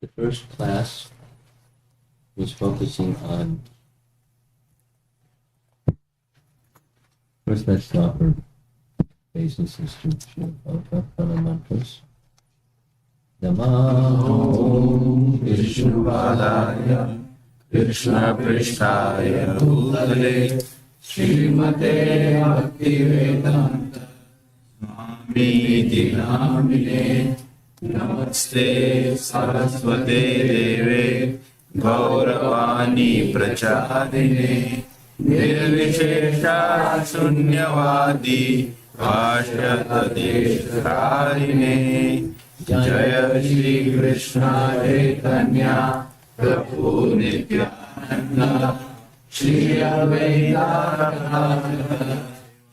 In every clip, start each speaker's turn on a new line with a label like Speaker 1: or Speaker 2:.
Speaker 1: The first class was focusing on, first let's offer obeisances to Srila mantras. Namo
Speaker 2: Vishnupadaya Krishna Prishtaya Bhutale Srimate Bhaktivedanta Swami Namine Namaste Saraswate Deve Gauravani Prachadine Nirvishesha Shunyavadi Bhashyata Desharine Jaya Shri Krishna Chaitanya Prabhu Nityananda Shri Advaita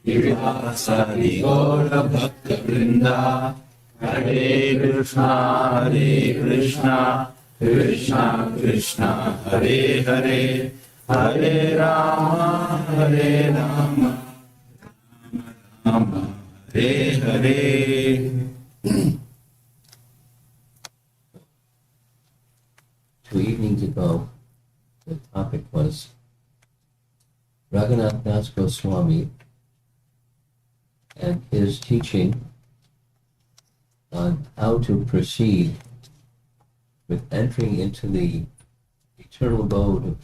Speaker 2: Vivasadi Gaura Bhakta Vrinda Hare Krishna Krishna Krishna Hare Hare Hare Rama Rama Hare Hare.
Speaker 1: 2 evenings ago, the topic was Raghunath Das Goswami and his teaching on how to proceed with entering into the eternal abode of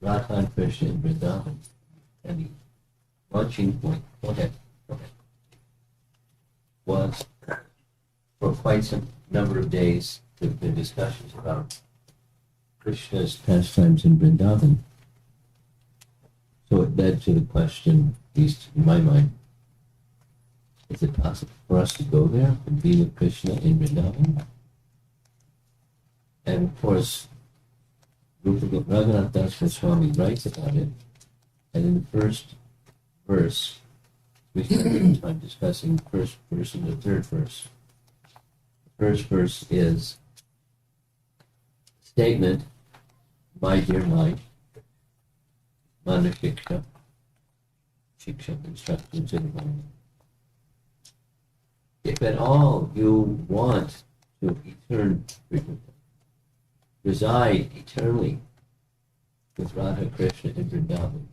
Speaker 1: Radha and Krishna in Vrindavan. And the launching point, go ahead, was for quite some number of days the discussions about Krishna's pastimes in Vrindavan. So it led to the question, at least in my mind, is it possible for us to go there and be with Krishna in Vrindavan? And of course, Raghunath Das Goswami writes about it, and in the first verse, we spent time discussing the first verse and the third verse. The first verse is a statement, my dear mind, Mana Shiksha, instructions in the mind. If at all you want to reside eternally with Radha Krishna in Vrindavan,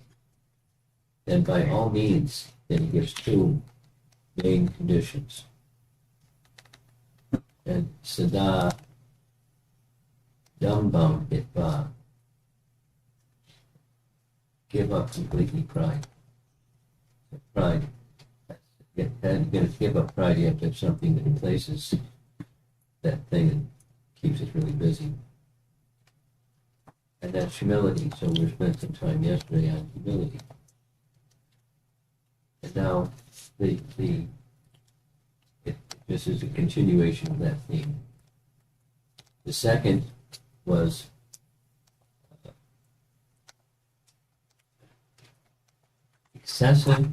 Speaker 1: then by all means, then he gives 2 main conditions. And Sada Dambam Itva, give up completely pride. Pride. You're going to give up pride, you have to have something that replaces that thing and keeps us really busy. And that's humility. So we spent some time yesterday on humility. And now this is a continuation of that theme. The second was excessive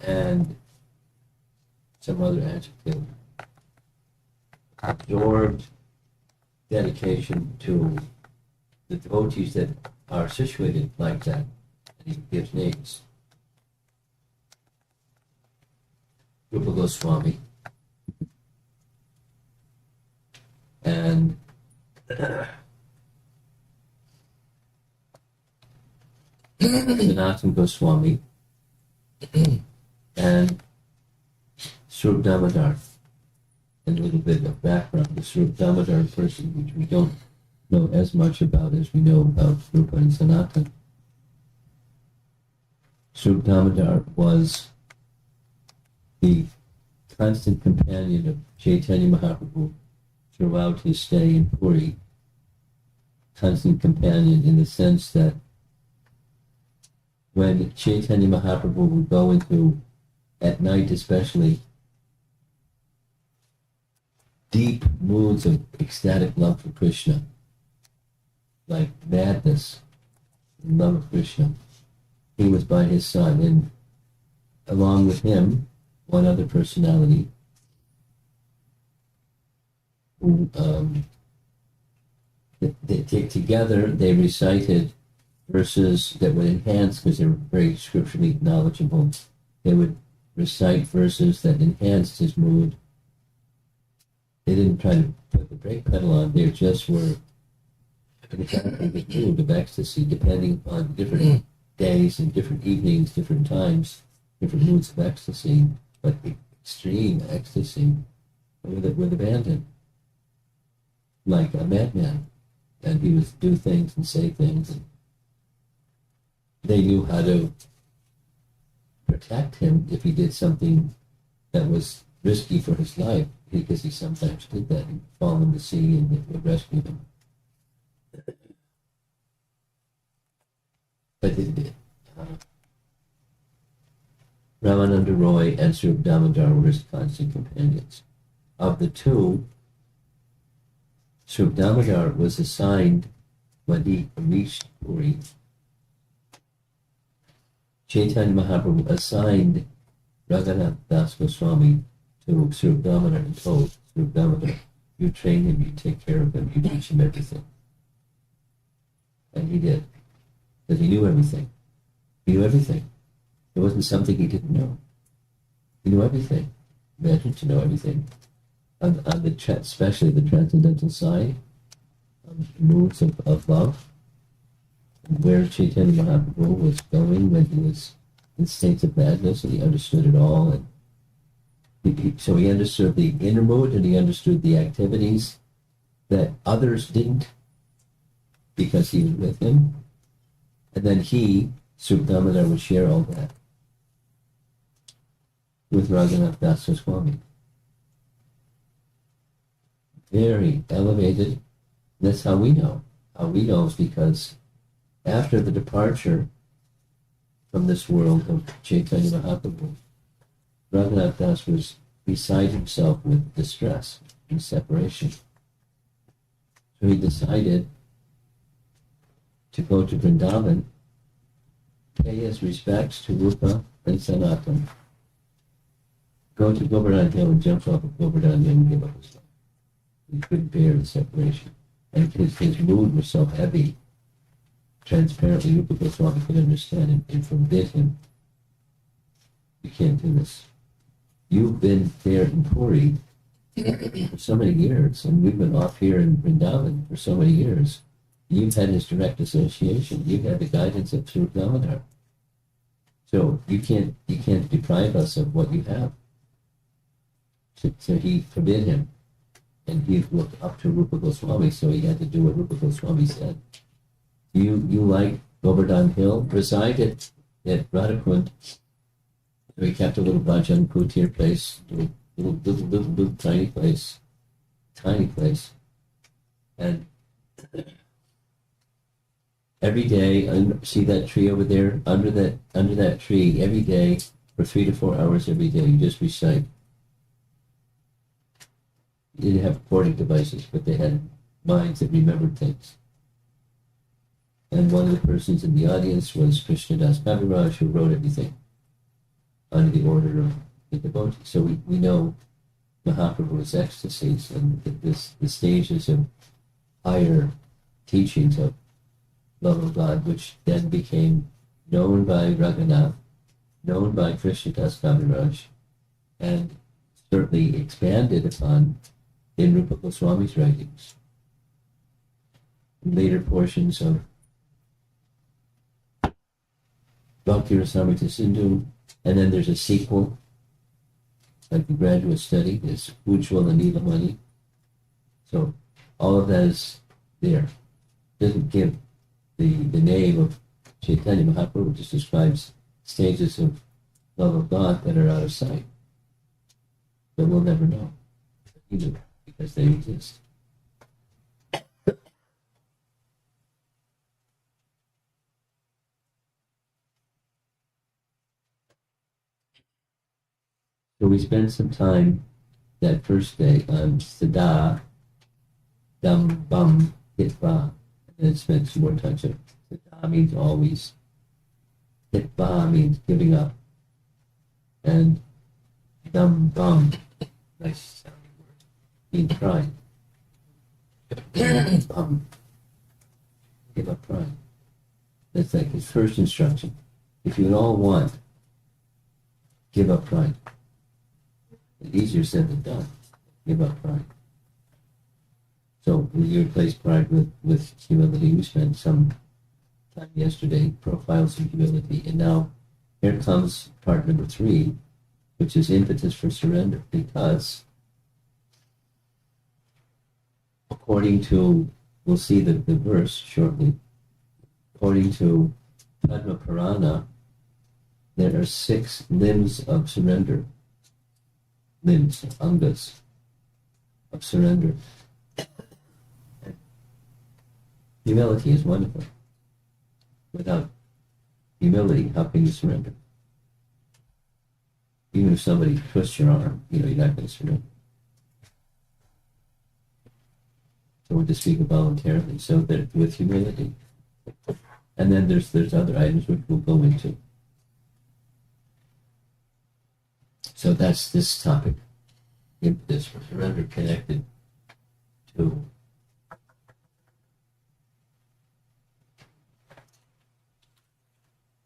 Speaker 1: and some other adjective, absorbed dedication to the devotees that are situated like that. And he gives names. Rupa Goswami and Sanatana Goswami and Swarup Damodar. And a little bit of background. The Swarup Damodar person, which we don't know as much about as we know about Rupa and Sanatana. Swarup Damodar was the constant companion of Chaitanya Mahaprabhu throughout his stay in Puri. Constant companion in the sense that when Chaitanya Mahaprabhu would go into, at night especially, deep moods of ecstatic love for Krishna, like madness, love of Krishna, he was by his side, and along with him, one other personality who together they recited verses that would enhance, because they were very scripturally knowledgeable, they would recite verses that enhanced his mood. They didn't try to put the brake pedal on, there just were exactly the mood of ecstasy, depending on different days and different evenings, different times, different moods of ecstasy, but extreme ecstasy with abandon, like a madman. And he would do things and say things, and they knew how to protect him if he did something that was risky for his life, because he sometimes did that. He'd fall in the sea and it would rescue him. But Ramananda Roy and Swarup Damodar were his constant companions. Of the two, Swarup Damodar was assigned, when he reached Puri, Chaitanya Mahaprabhu assigned Raghunath Das Goswami to Swarup Damodar and told Swarup Damodar, you train him, you take care of him, you teach him everything. And he did. Because he knew everything. He knew everything. There wasn't something he didn't know. He knew everything. Imagine to know everything. On the especially the transcendental side, moods of love, and where Chaitanya Mahaprabhu was going when he was in states of madness, and he understood it all. And so he understood the inner mood, and he understood the activities that others didn't, because he was with him. And then he, Swarup Damodar, would share all that with Raghunath Das Goswami. Very elevated. That's how we know. How we know is because after the departure from this world of Chaitanya Mahaprabhu, Raghunath Das was beside himself with distress and separation. So he decided to go to Vrindavan, pay his respects to Rupa and Sanatan, go to Govardhan Hill and jump off of Govardhan Hill and give up his life. He couldn't bear the separation. And his mood was so heavy, transparently Rupa Goswami could understand and forbid him. You can't do this. You've been there in Puri for so many years, and we've been off here in Vrindavan for so many years. You've had his direct association. You've had the guidance of Swarup Damodar. So you can't deprive us of what you have. So he forbid him. And he looked up to Rupa Goswami, so he had to do what Rupa Goswami said. You like Govardhan Hill? Reside at Radhakund. So he kept a little Bhajan Kutir place, little tiny place. And every day, see that tree over there? Under that tree, every day, for 3 to 4 hours every day, you just recite. They didn't have recording devices, but they had minds that remembered things. And one of the persons in the audience was Krishnadas Kaviraj, who wrote everything under the order of the devotees. So we know Mahaprabhu's ecstasies and the stages of higher teachings of love of God, which then became known by Raghunath, known by Krishnadas Kaviraj, and certainly expanded upon in Rupa Goswami's writings. Later portions of Bhakti Rasamrita Sindhu, and then there's a sequel, like the graduate study, is Ujjwala Nilamani. So all of that is there. It doesn't give the name of Chaitanya Mahaprabhu, just describes stages of love of God that are out of sight. But we'll never know either, because they exist. So we spent some time that first day on Sada, Dam, Bam, Hitva, and then spent some more time. So Sada means always, Hitva means giving up, and Dam, Bam, nice sounding word, means pride. Give up pride. That's like his first instruction. If you at all want, give up pride. It's easier said than done. Give up pride. So you replace pride with humility. We spent some time yesterday profiles of humility, and now here comes part number 3, which is impetus for surrender, because according to, we'll see the verse shortly, according to Padma Purana, there are 6 limbs of surrender, limbs, angas of surrender. Humility is one of them. Without humility, how can you surrender? Even if somebody twists your arm, you're not going to surrender. So we're to speak voluntarily, so that with humility. And then there's other items which we'll go into. So that's this topic, impetus for surrender, connected to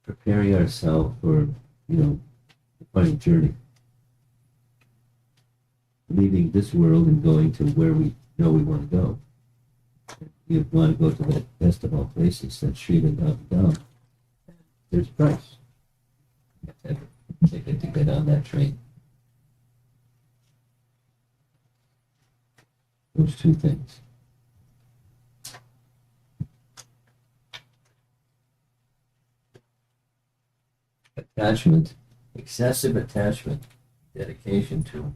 Speaker 1: preparing ourselves for, the final journey. Leaving this world and going to where we know we want to go. You want to go to the best of all places, that's Sri Vrindavana. There's a price. You have to have a ticket to get on that train. Those 2 things. Attachment, excessive attachment, dedication to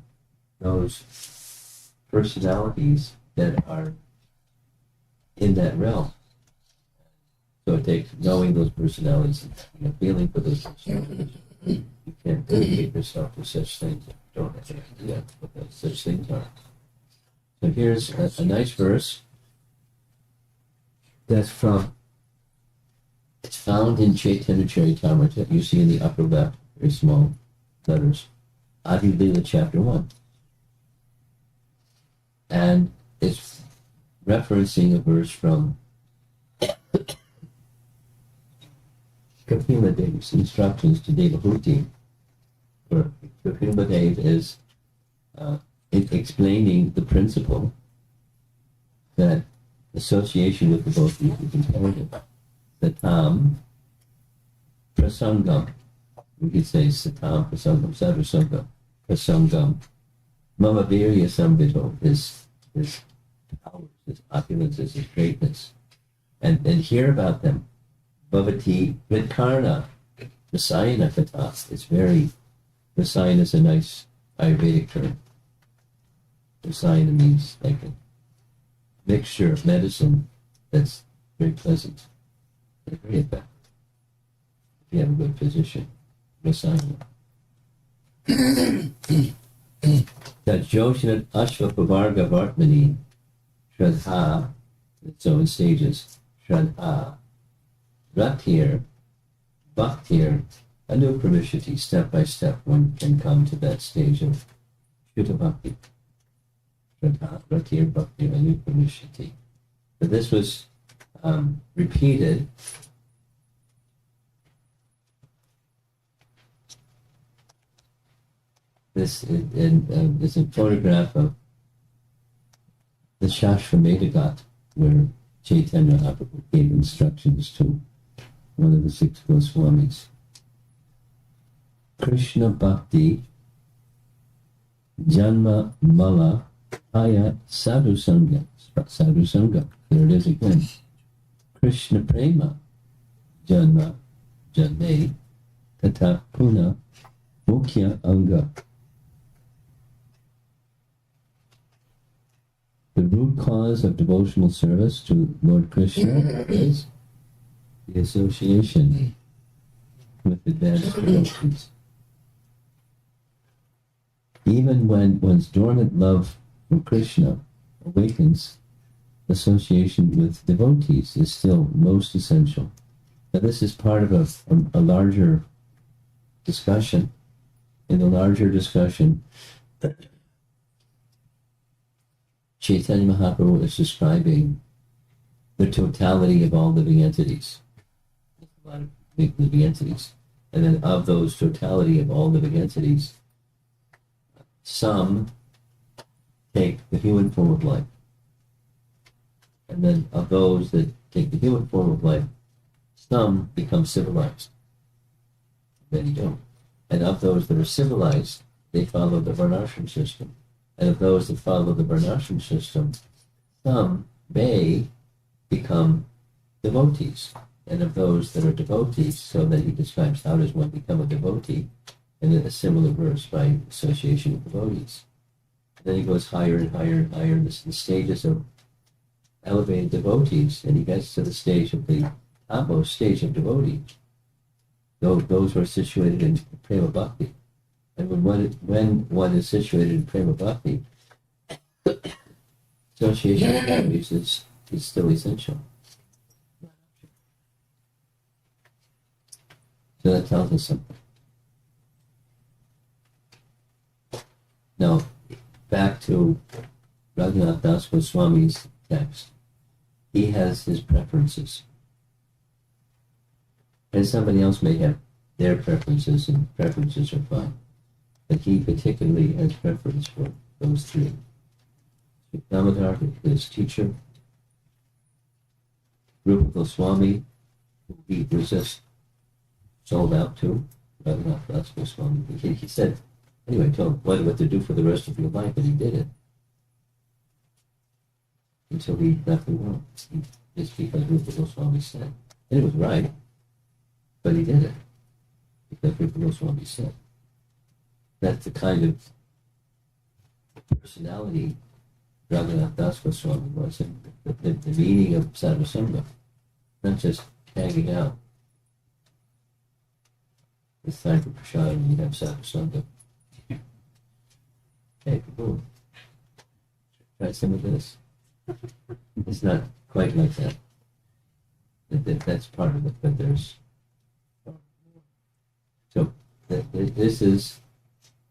Speaker 1: those personalities that are in that realm. So it takes knowing those personalities, feeling for those personalities. You can't dedicate yourself to such things. You don't have to do that, but such things are. So here's a nice verse that's it's found in Chaitanya Charitamrita. You see in the upper left, very small letters, Adi Lila chapter 1. And it's referencing a verse from Kapila Deva's instructions to Devahuti, where Kapila Deva is explaining the principle that association with the devotees is imperative. Satam prasangam. We could say satam prasangam, sadhusangam, prasangam. Mama virya sambhito, his powers, his opulences, his greatness. And hear about them. Bhavati vidkarna, rasayana kata. It's very, rasayana is a nice Ayurvedic term. Rasayana means like a mixture of medicine that's very pleasant. Very effective. If you have a good physician, rasayana. That Joshinat Ashvapavarga Vartmani Shraddha, so in stages, Shraddha, Ratir, Bhaktir, Anupramishati, step by step one can come to that stage of Shuddha Bhakti. Shraddha, Ratir, Bhaktir, Anupramishati. But this was repeated this is a photograph of the Shashvamedha, where Chaitanya Mahaprabhu gave instructions to one of the 6 Goswamis. Krishna Bhakti Janma Mala Aya Sadhu Sangha. Sadhu Sangha. There it is again. Krishna Prema Janma Janme Tata Puna Mukhya Anga. The root cause of devotional service to Lord Krishna is the association with advanced devotees. Even when one's dormant love for Krishna awakens, association with devotees is still most essential. Now this is part of a larger discussion. In the larger discussion, Chaitanya Mahaprabhu is describing the totality of all living entities. A lot of living entities. And then of those totality of all living entities, some take the human form of life. And then of those that take the human form of life, some become civilized. Many don't. And of those that are civilized, they follow the varnashram system. And of those that follow the varnashram system, some may become devotees. And of those that are devotees, so that he describes how does one become a devotee, and then a similar verse by association of devotees. And then he goes higher and higher and higher in the stages of elevated devotees, and he gets to the stage of the topmost stage of devotee. Those who are situated in prema bhakti. And when one is situated in prema bhakti, association with devotees is still essential. So that tells us something. Now, back to Raghunath Das Goswami's text. He has his preferences. And somebody else may have their preferences, and preferences are fine. But he particularly has preference for those three. Damodar, his teacher, Rupa Goswami, who he was just sold out to, Raghunath Das Goswami. He said, anyway, told him what to do for the rest of your life, and he did it. Until he left the world. Just because Rupa Goswami said. And it was right, but he did it. Because Rupa Goswami said. That's the kind of personality Raghunath Das Goswami was, and the meaning of sadhusanga. Not just hanging out. It's time for prasad and you have sadhusanga. Hey, boom. Try some of this. It's not quite like that. That's part of it, but there's... So, this is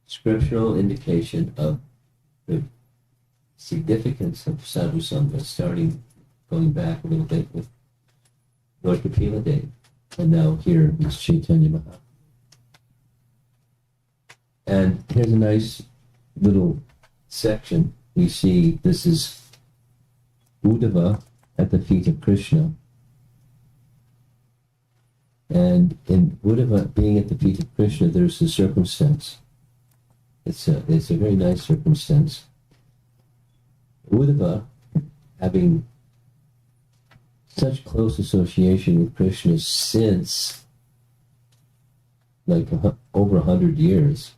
Speaker 1: scriptural indication of the significance of sadhusanga, going back a little bit with Lord Kapila Dev, and now here is Chaitanya Mahaprabhu. And here's a nice little section. We see this is Uddhava at the feet of Krishna. And in Uddhava being at the feet of Krishna, there's a circumstance. It's a very nice circumstance. Uddhava, having such close association with Krishna since like over 100 years,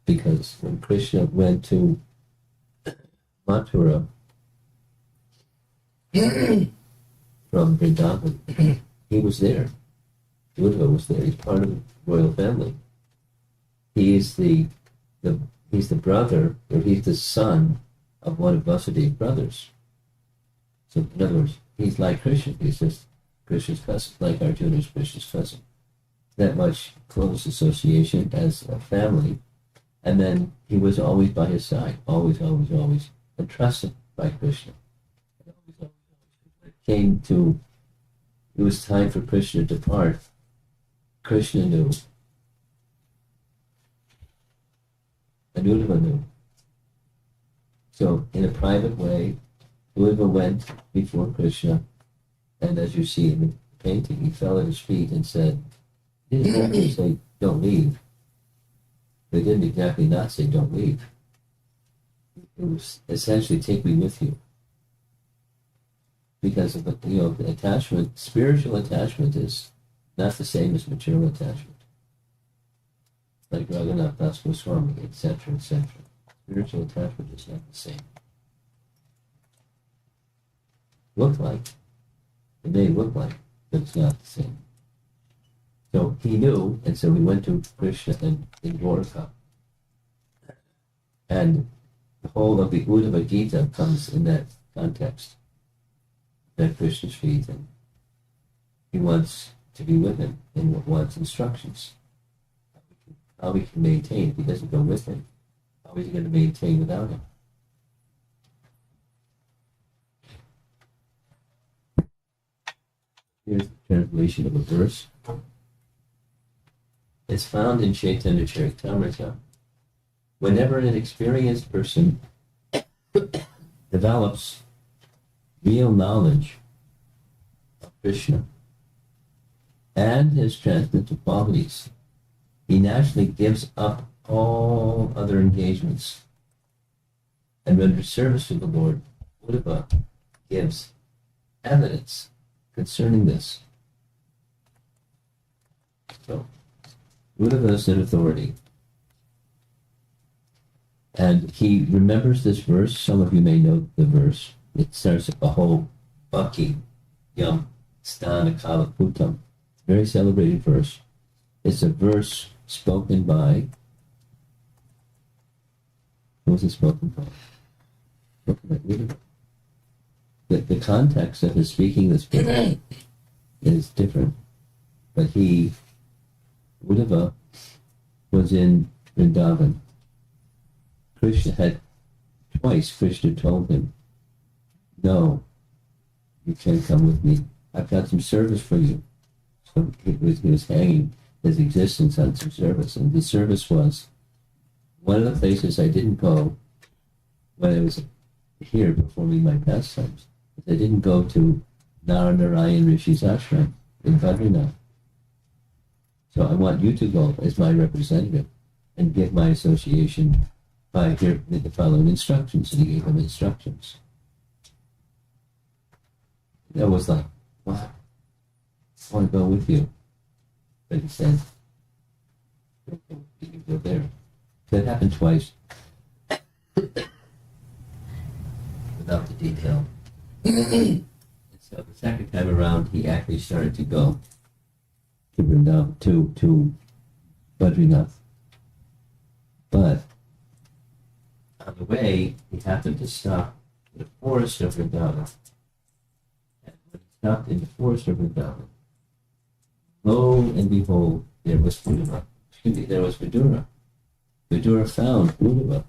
Speaker 1: because when Krishna went to Mathura from Vrindavana, he was there. Uddhava was there. He's part of the royal family. He's the brother, or he's the son of one of Vasudeva's brothers. So in other words, he's like Krishna. He's just Krishna's cousin, like Arjuna is Krishna's cousin. That much close association as a family. And then he was always by his side, always, and trusted by Krishna. And always. When it was time for Krishna to depart, Krishna knew. And Uddhava knew. So, in a private way, Uddhava went before Krishna, and as you see in the painting, he fell at his feet and said, he didn't exactly say, don't leave. They didn't exactly not say, don't leave. It was essentially, take me with you. Because of the attachment, spiritual attachment is not the same as material attachment. Like Raghunath Das Goswami, etc., etc. Spiritual attachment is not the same. Look like. It may look like, but it's not the same. So he knew, and so he went to Krishna in Dwarka. And the whole of the Uddhava Gita comes in that context. At Krishna's feet, and he wants to be with him and wants instructions. How he can maintain if he doesn't go with him. How is he going to maintain without him? Here's the translation of a verse. It's found in Chaitanya Charitamrita. Whenever an experienced person develops real knowledge of Krishna and his transcendental qualities, he naturally gives up all other engagements and renders service to the Lord. Uddhava gives evidence concerning this. So, Uddhava is an authority. And he remembers this verse. Some of you may know the verse. It starts with Aho Bhakti Yam Stana Kala Putam. Very celebrated verse. It's a verse spoken by, who was it spoken by? Spoken by Uddhava. The context of his speaking this verse is different. But Uddhava was in Vrindavan. Krishna told him, no, you can't come with me. I've got some service for you. So he was hanging his existence on some service. And the service was one of the places I didn't go when I was here performing my pastimes. I didn't go to Narayan Rishi's ashram in Badrinath. So I want you to go as my representative and give my association by here the following instructions. And he gave him instructions. That was like, wow, I want to go with you. But he said, you can go there. That happened twice. Without the detail. And so the second time around, he actually started to go to Vrindavan, to Badrinath. But on the way, he happened to stop in the forest of Vrindavana. And when he stopped in the forest of Vrindavana, lo and behold, there was Uddhava. There was Vidura. Vidura found Uddhava.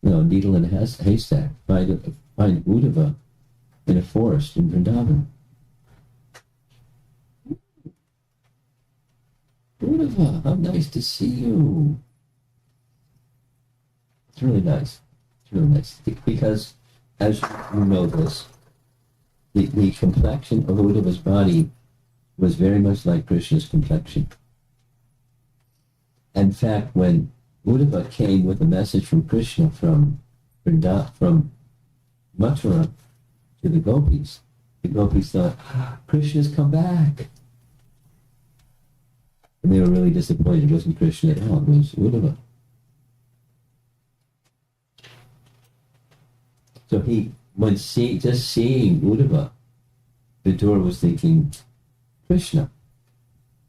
Speaker 1: Needle in a haystack. Find Uddhava in a forest in Vrindavan. Uddhava, how nice to see you. It's really nice. It's really nice. Because, as you know this, the complexion of Uddhava's body was very much like Krishna's complexion. In fact, when Uddhava came with a message from Krishna from Mathura to the gopis thought, Krishna's come back. And they were really disappointed. It wasn't Krishna at all, it was Uddhava. So just seeing Uddhava, Vidura was thinking Krishna.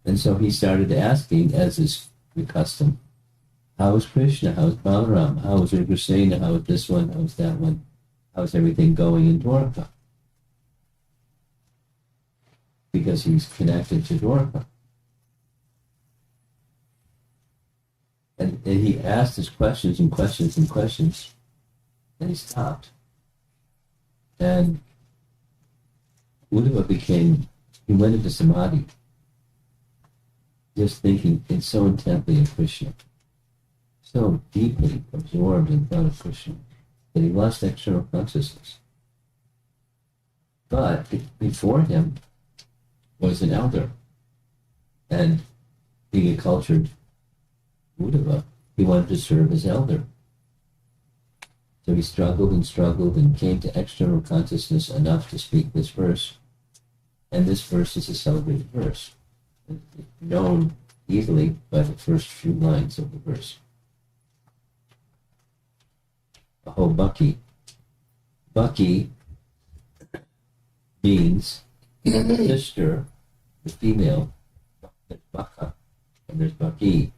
Speaker 1: And so he started asking, as is the custom, how is Krishna? How is Balaram? How is Ugrasena? How is this one? How is that one? How's everything going in Dwarka? Because he's connected to Dwarka. And he asked his questions and questions and questions, and he stopped. And Uddhava he went into samadhi, just thinking so intently of Krishna, so deeply absorbed in thought of Krishna, that he lost external consciousness. But before him was an elder, and being a cultured Uddhava, he wanted to serve as elder. So he struggled and came to external consciousness enough to speak this verse. And this verse is a celebrated verse, known easily by the first few lines of the verse. Aho Bhakti. Bhakti means sister, the female. There's Bhaka, and there's Bhakti.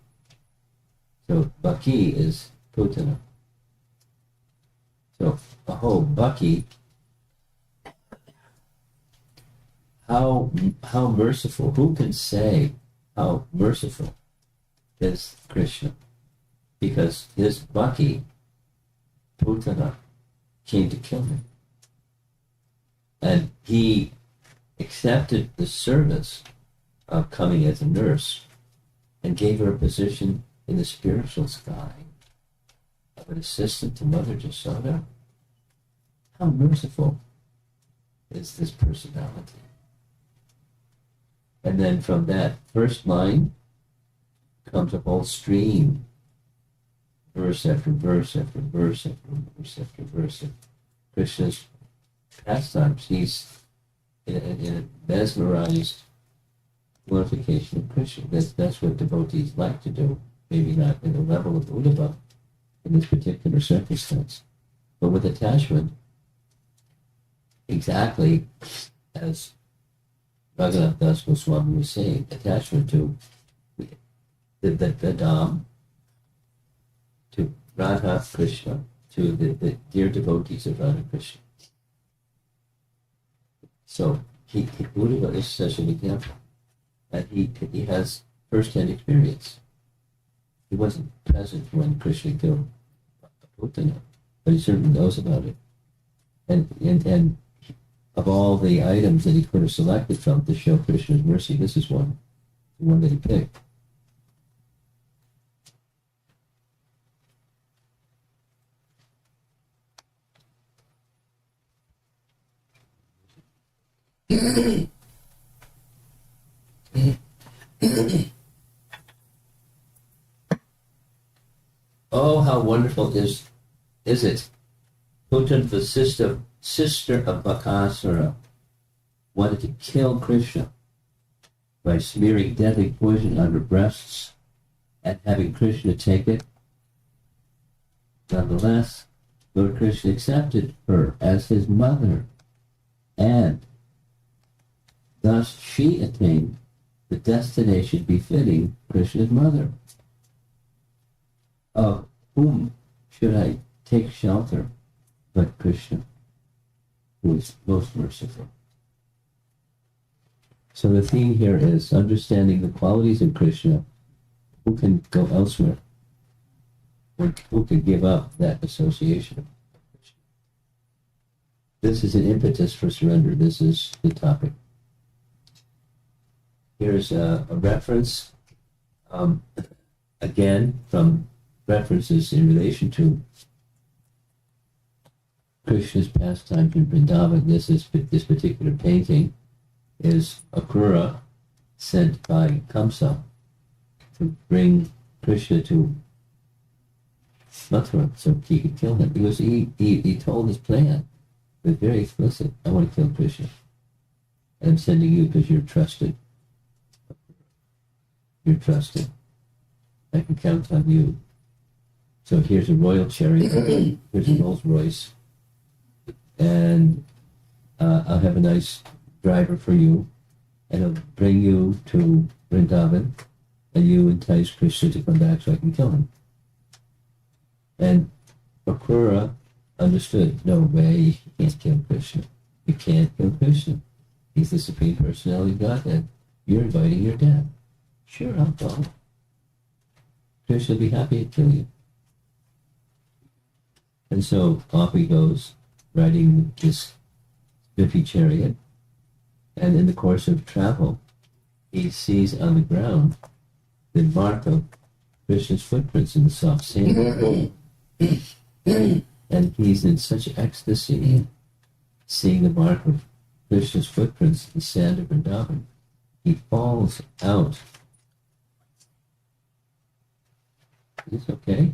Speaker 1: So Bhakti is Putana. So Aho Bhakti, how merciful, who can say how merciful is Krishna? Because his Bhakti, Putana, came to kill him. And he accepted the service of coming as a nurse and gave her a position in the spiritual sky of an assistant to Mother Jasoda. How merciful is this personality? And then from that first line comes a whole stream, verse after verse after verse after verse after verse of Krishna's pastimes. He's in a mesmerized glorification of Krishna. That's what devotees like to do. Maybe not in the level of Uddhava in this particular circumstance, but with attachment, exactly as Raghunath Das Goswami was saying, attachment to the Dham, to Radha Krishna, to the dear devotees of Radha Krishna. So Uddhava is such an example, and he has first-hand experience. He wasn't present when Krishna killed Putana, but he certainly knows about it. And of all the items that he could have selected from to show Krishna's mercy, this is the one that he picked. Oh, how wonderful is it? Putan, the sister of Bakasura, wanted to kill Krishna by smearing deadly poison on her breasts and having Krishna take it. Nonetheless, Lord Krishna accepted her as his mother, and thus she attained the destination befitting Krishna's mother. Of whom should I take shelter but Krishna, who is most merciful? So the theme here is understanding the qualities of Krishna. Who can go elsewhere? Or who can give up that association of Krishna? This is an impetus for surrender. This is the topic. Here's a reference, again, from references in relation to Krishna's pastimes in Vrindavan. This particular painting is Akrura sent by Kamsa to bring Krishna to Mathura so he could kill him. Because he told his plan, but very explicit. I want to kill Krishna. And I'm sending you because you're trusted. You're trusted. I can count on you. So here's a royal chariot. Here's a Rolls Royce. And I'll have a nice driver for you. And I'll bring you to Vrindavan. And you entice Krishna to come back so I can kill him. And Akrura understood, no way, you can't kill Krishna. You can't kill Krishna. He's the Supreme Personality of Godhead. You're inviting your death. Sure, I'll go. Krishna will be happy to kill you. And so off he goes, riding this spiffy chariot. And in the course of travel, he sees on the ground the mark of Krishna's footprints in the soft sand. And he's in such ecstasy, seeing the mark of Krishna's footprints in the sand of Vrindavan. He falls out. Is this okay?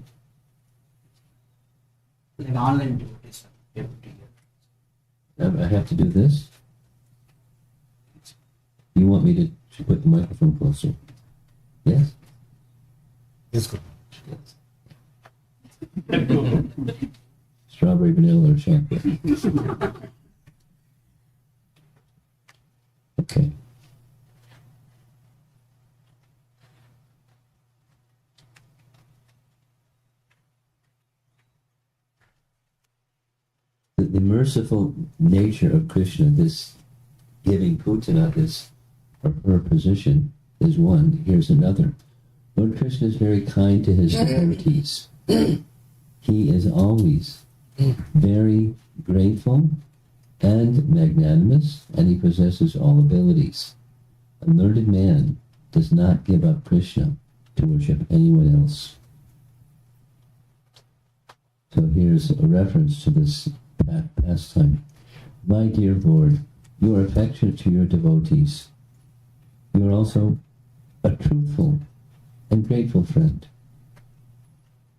Speaker 3: Like online devotees are able to hear.
Speaker 1: I have to do this? You want me to put the microphone closer? Yes?
Speaker 4: Yes, good.
Speaker 1: Yes. Strawberry, vanilla, or chocolate? Okay. The merciful nature of Krishna, this giving Putana her position, is one. Here's another. Lord Krishna is very kind to his devotees. He is always very grateful and magnanimous, and he possesses all abilities. A learned man does not give up Krishna to worship anyone else. So here's a reference to this pastime. My dear Lord, you are affectionate to your devotees. You are also a truthful and grateful friend.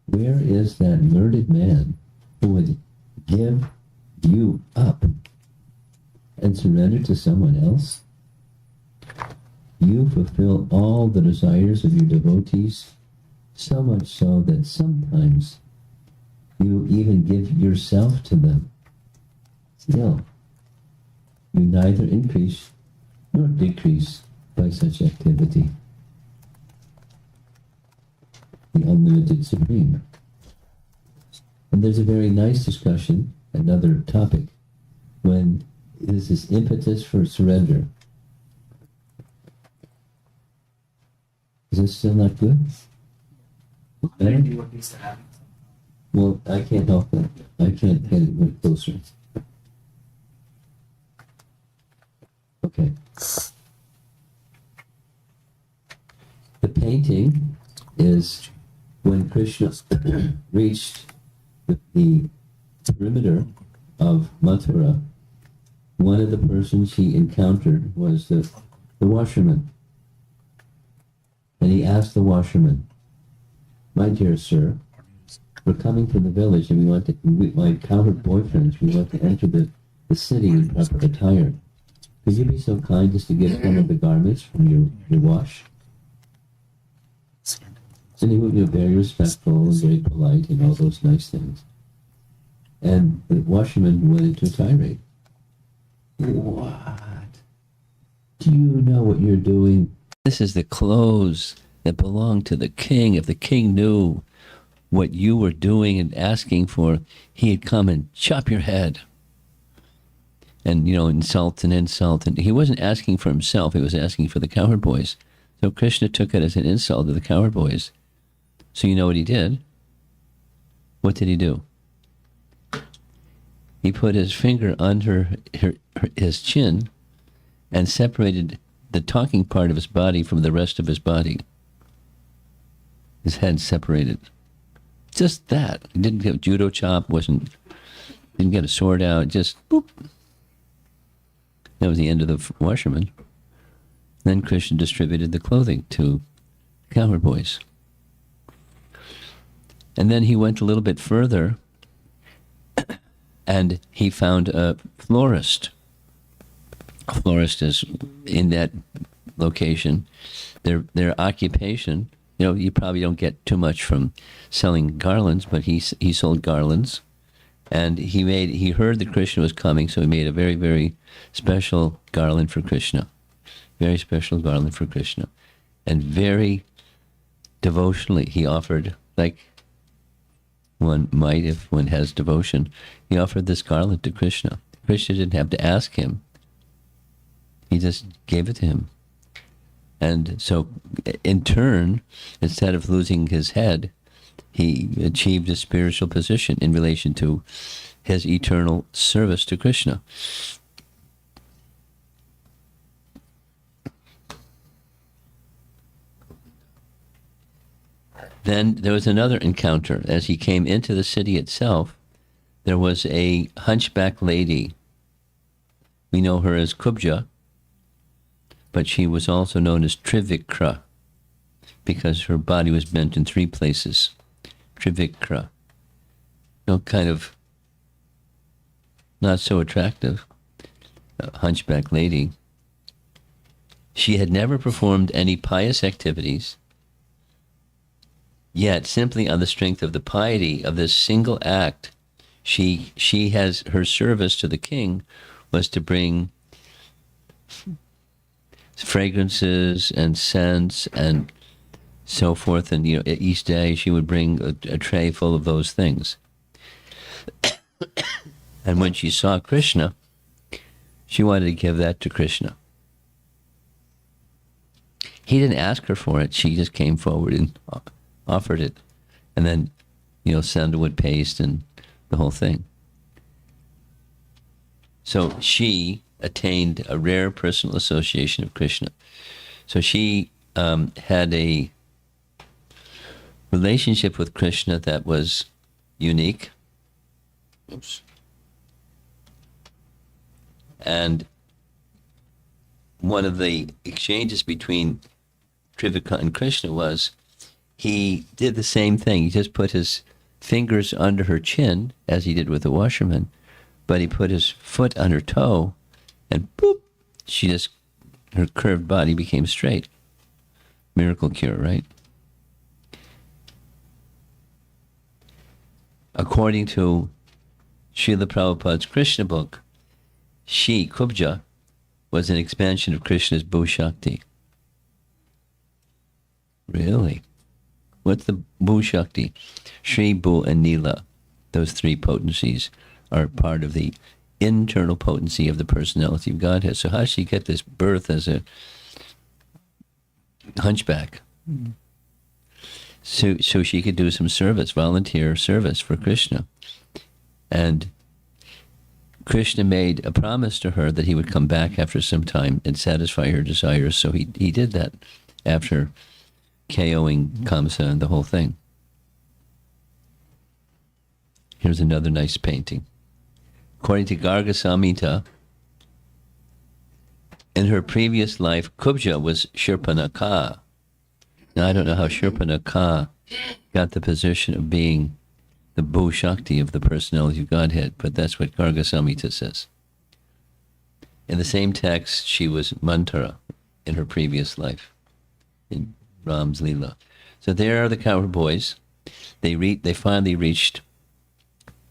Speaker 1: Where is that learned man who would give you up and surrender to someone else? You fulfill all the desires of your devotees, so much so that sometimes you even give yourself to them. Still, you neither increase nor decrease by such activity. The unlimited supreme. And there's a very nice discussion, another topic, when there's this impetus for surrender. Is this still not good? Better? Well, I can't help that. I can't get it much closer. Okay. The painting is when Krishna reached the perimeter of Mathura. One of the persons he encountered was the washerman. And he asked the washerman, "My dear sir, we're coming from the village and my encountered boyfriends, we want to enter the city in proper attire. Could you be so kind as to give some of the garments from your wash?" And he would be very respectful and very polite and all those nice things. And the washerman went into a tirade. "What? Do you know what you're doing? This is the clothes that belong to the king. If the king knew what you were doing and asking for, he'd come and chop your head." And, insult and insult. And he wasn't asking for himself, he was asking for the cowherd boys. So Krishna took it as an insult to the cowherd boys. So you know what he did? What did he do? He put his finger under his chin and separated the talking part of his body from the rest of his body. His head separated. Just that. He didn't get a judo chop, didn't get a sword out, just boop. That was the end of the washerman. Then Krishna distributed the clothing to the cowherd boys. And then he went a little bit further and he found a florist. A florist is in that location. Their occupation, you probably don't get too much from selling garlands, but he sold garlands. And he heard that Krishna was coming, so he made a very, very special garland for Krishna. Very special garland for Krishna. And very devotionally, he offered, like one might if one has devotion, he offered this garland to Krishna. Krishna didn't have to ask him. He just gave it to him. And so, in turn, instead of losing his head, he achieved a spiritual position in relation to his eternal service to Krishna. Then there was another encounter. As he came into the city itself, there was a hunchback lady. We know her as Kubja, but she was also known as Trivikra because her body was bent in 3 places. Trivikra. Kind of not so attractive, a hunchback lady. She had never performed any pious activities, yet simply on the strength of the piety of this single act, she has her service to the king was to bring fragrances and scents and so forth, and each day she would bring a tray full of those things. And when she saw Krishna, she wanted to give that to Krishna. He didn't ask her for it. She just came forward and offered it. And then, sandalwood paste and the whole thing. So she attained a rare personal association of Krishna. So she had a relationship with Krishna that was unique. Oops. And one of the exchanges between Trivika and Krishna was he did the same thing. He just put his fingers under her chin, as he did with the washerman, but he put his foot on her toe, and boop, her curved body became straight. Miracle cure, right? According to Srila Prabhupada's Krishna book, she, Kubja, was an expansion of Krishna's Bhu Shakti. Really? What's the Bhu Shakti? Shri, Bhu, and Nila. Those three potencies are part of the internal potency of the personality of Godhead. So how does she get this birth as a hunchback? So she could do some service, volunteer service for Krishna. And Krishna made a promise to her that he would come back after some time and satisfy her desires. So he did that after KOing Kamsa and the whole thing. Here's another nice painting. According to Garga Samhita, in her previous life, Kubja was Shurpanakha. Now, I don't know how Shurpanakha got the position of being the Bhu Shakti of the personality of Godhead, but that's what Garga Samhita says. In the same text, she was Mantara in her previous life, in Ram's Leela. So there are the cowherd boys. They finally reached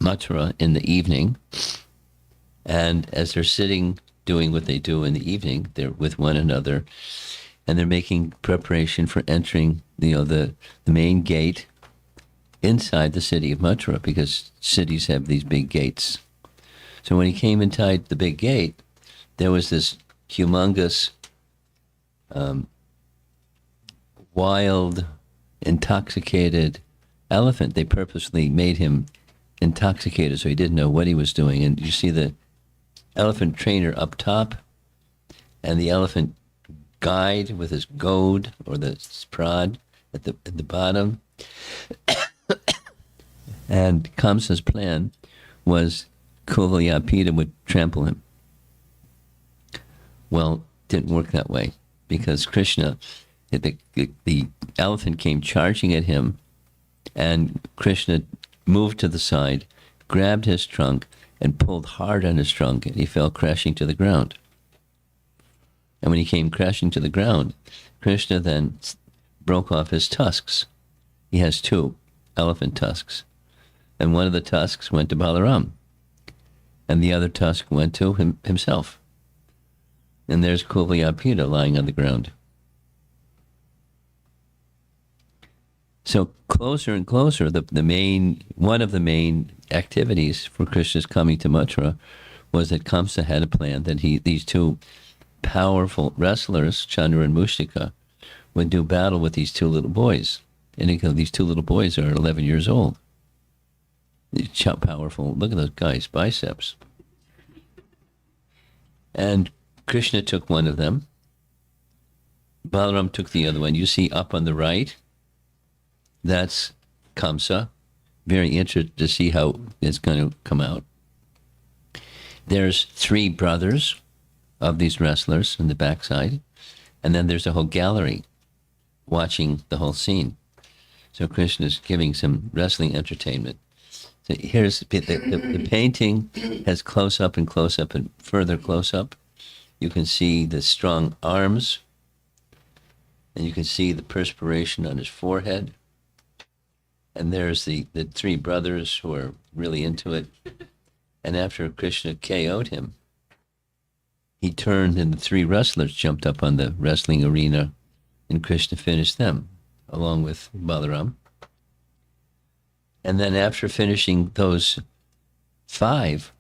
Speaker 1: Mathura in the evening, and as they're sitting doing what they do in the evening, they're with one another, and they're making preparation for entering the main gate inside the city of Mathura, because cities have these big gates. So when he came inside the big gate, there was this humongous, wild, intoxicated elephant. They purposely made him intoxicated so he didn't know what he was doing. And you see the elephant trainer up top, and the elephant guide with his goad or the prod at the bottom. And Kamsa's plan was Kuvalyapita would trample him. Well, didn't work that way, because Krishna, the elephant came charging at him, and Krishna moved to the side, grabbed his trunk, and pulled hard on his trunk, and he fell crashing to the ground. And when he came crashing to the ground, Krishna then broke off his tusks. He has two elephant tusks. And one of the tusks went to Balaram, and the other tusk went to himself. And there's Kuvalyapita lying on the ground. So closer and closer, one of the main activities for Krishna's coming to Mathura was that Kamsa had a plan that these two powerful wrestlers, Chandra and Mushtika, would do battle with these two little boys. And these two little boys are 11 years old. How powerful. Look at those guys' biceps. And Krishna took one of them. Balaram took the other one. You see up on the right, that's Kamsa. Very interested to see how it's going to come out. There's three brothers of these wrestlers in the backside, and then there's a whole gallery watching the whole scene. So Krishna's giving some wrestling entertainment. So here's the painting has close up and further close up. You can see the strong arms, and you can see the perspiration on his forehead. And there's the three brothers who are really into it. And after Krishna KO'd him, he turned and the three wrestlers jumped up on the wrestling arena, and Krishna finished them, along with Balaram. And then after finishing those five,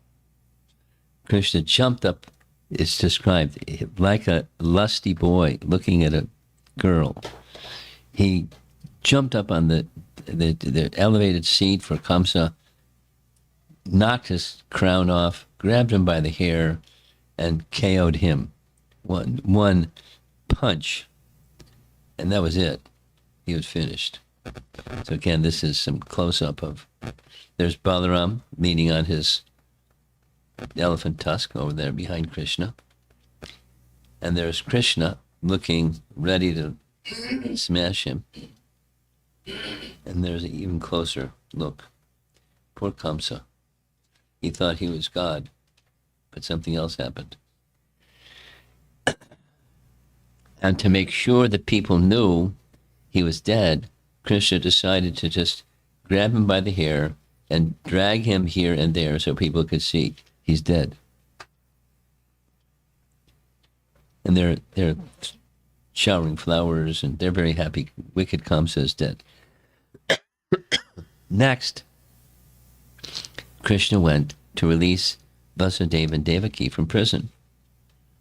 Speaker 1: Krishna jumped up. It's described like a lusty boy looking at a girl. He jumped up on the elevated seat for Kamsa, knocked his crown off, grabbed him by the hair, and KO'd him. One punch, and that was it. He was finished. So again, this is some close-up of, there's Balaram leaning on his elephant tusk over there behind Krishna. And there's Krishna looking ready to smash him. And there's an even closer look. Poor Kamsa. He thought he was God, but something else happened. And to make sure that people knew he was dead, Krishna decided to just grab him by the hair and drag him here and there so people could see he's dead. And they're showering flowers, and they're very happy. Wicked Kamsa is dead. Next, Krishna went to release Vasudeva and Devaki from prison.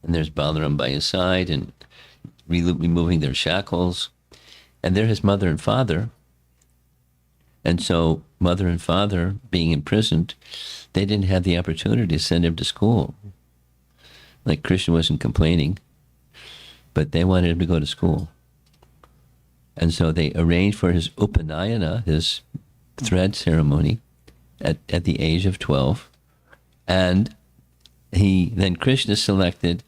Speaker 1: And there's Balaram by his side and removing their shackles. And they're his mother and father. And so mother and father, being imprisoned, they didn't have the opportunity to send him to school. Like Krishna wasn't complaining, but they wanted him to go to school. And so they arranged for his Upanayana, his thread ceremony, at the age of 12. And then Krishna selected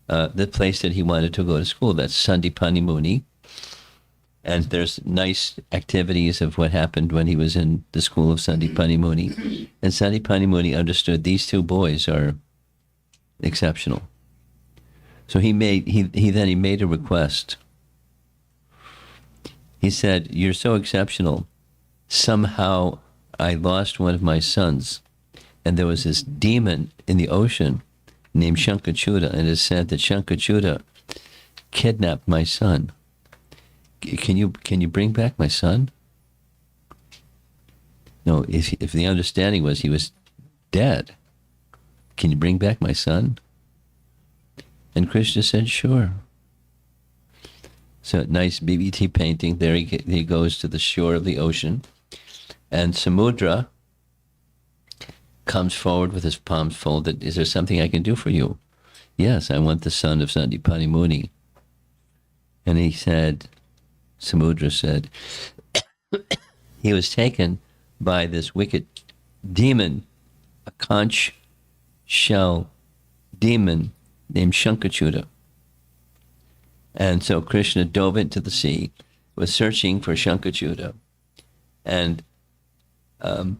Speaker 1: the place that he wanted to go to school. That's Sandipani Muni. And there's nice activities of what happened when he was in the school of Sandipani Muni. And Sandipani Muni understood these two boys are exceptional. So he made a request. He said, "You're so exceptional. Somehow I lost one of my sons, and there was this demon in the ocean named Shankachuta, and it is said that Shankachuta kidnapped my son. Can you bring back my son?" No, if the understanding was he was dead, "Can you bring back my son?" And Krishna said, "Sure." So nice BBT painting. There he goes to the shore of the ocean. And Samudra comes forward with his palms folded. "Is there something I can do for you?" "Yes, I want the son of Sandipani Muni." And Samudra said, he was taken by this wicked demon, a conch shell demon named Shankachuta. And so Krishna dove into the sea, was searching for Shankachuta, and a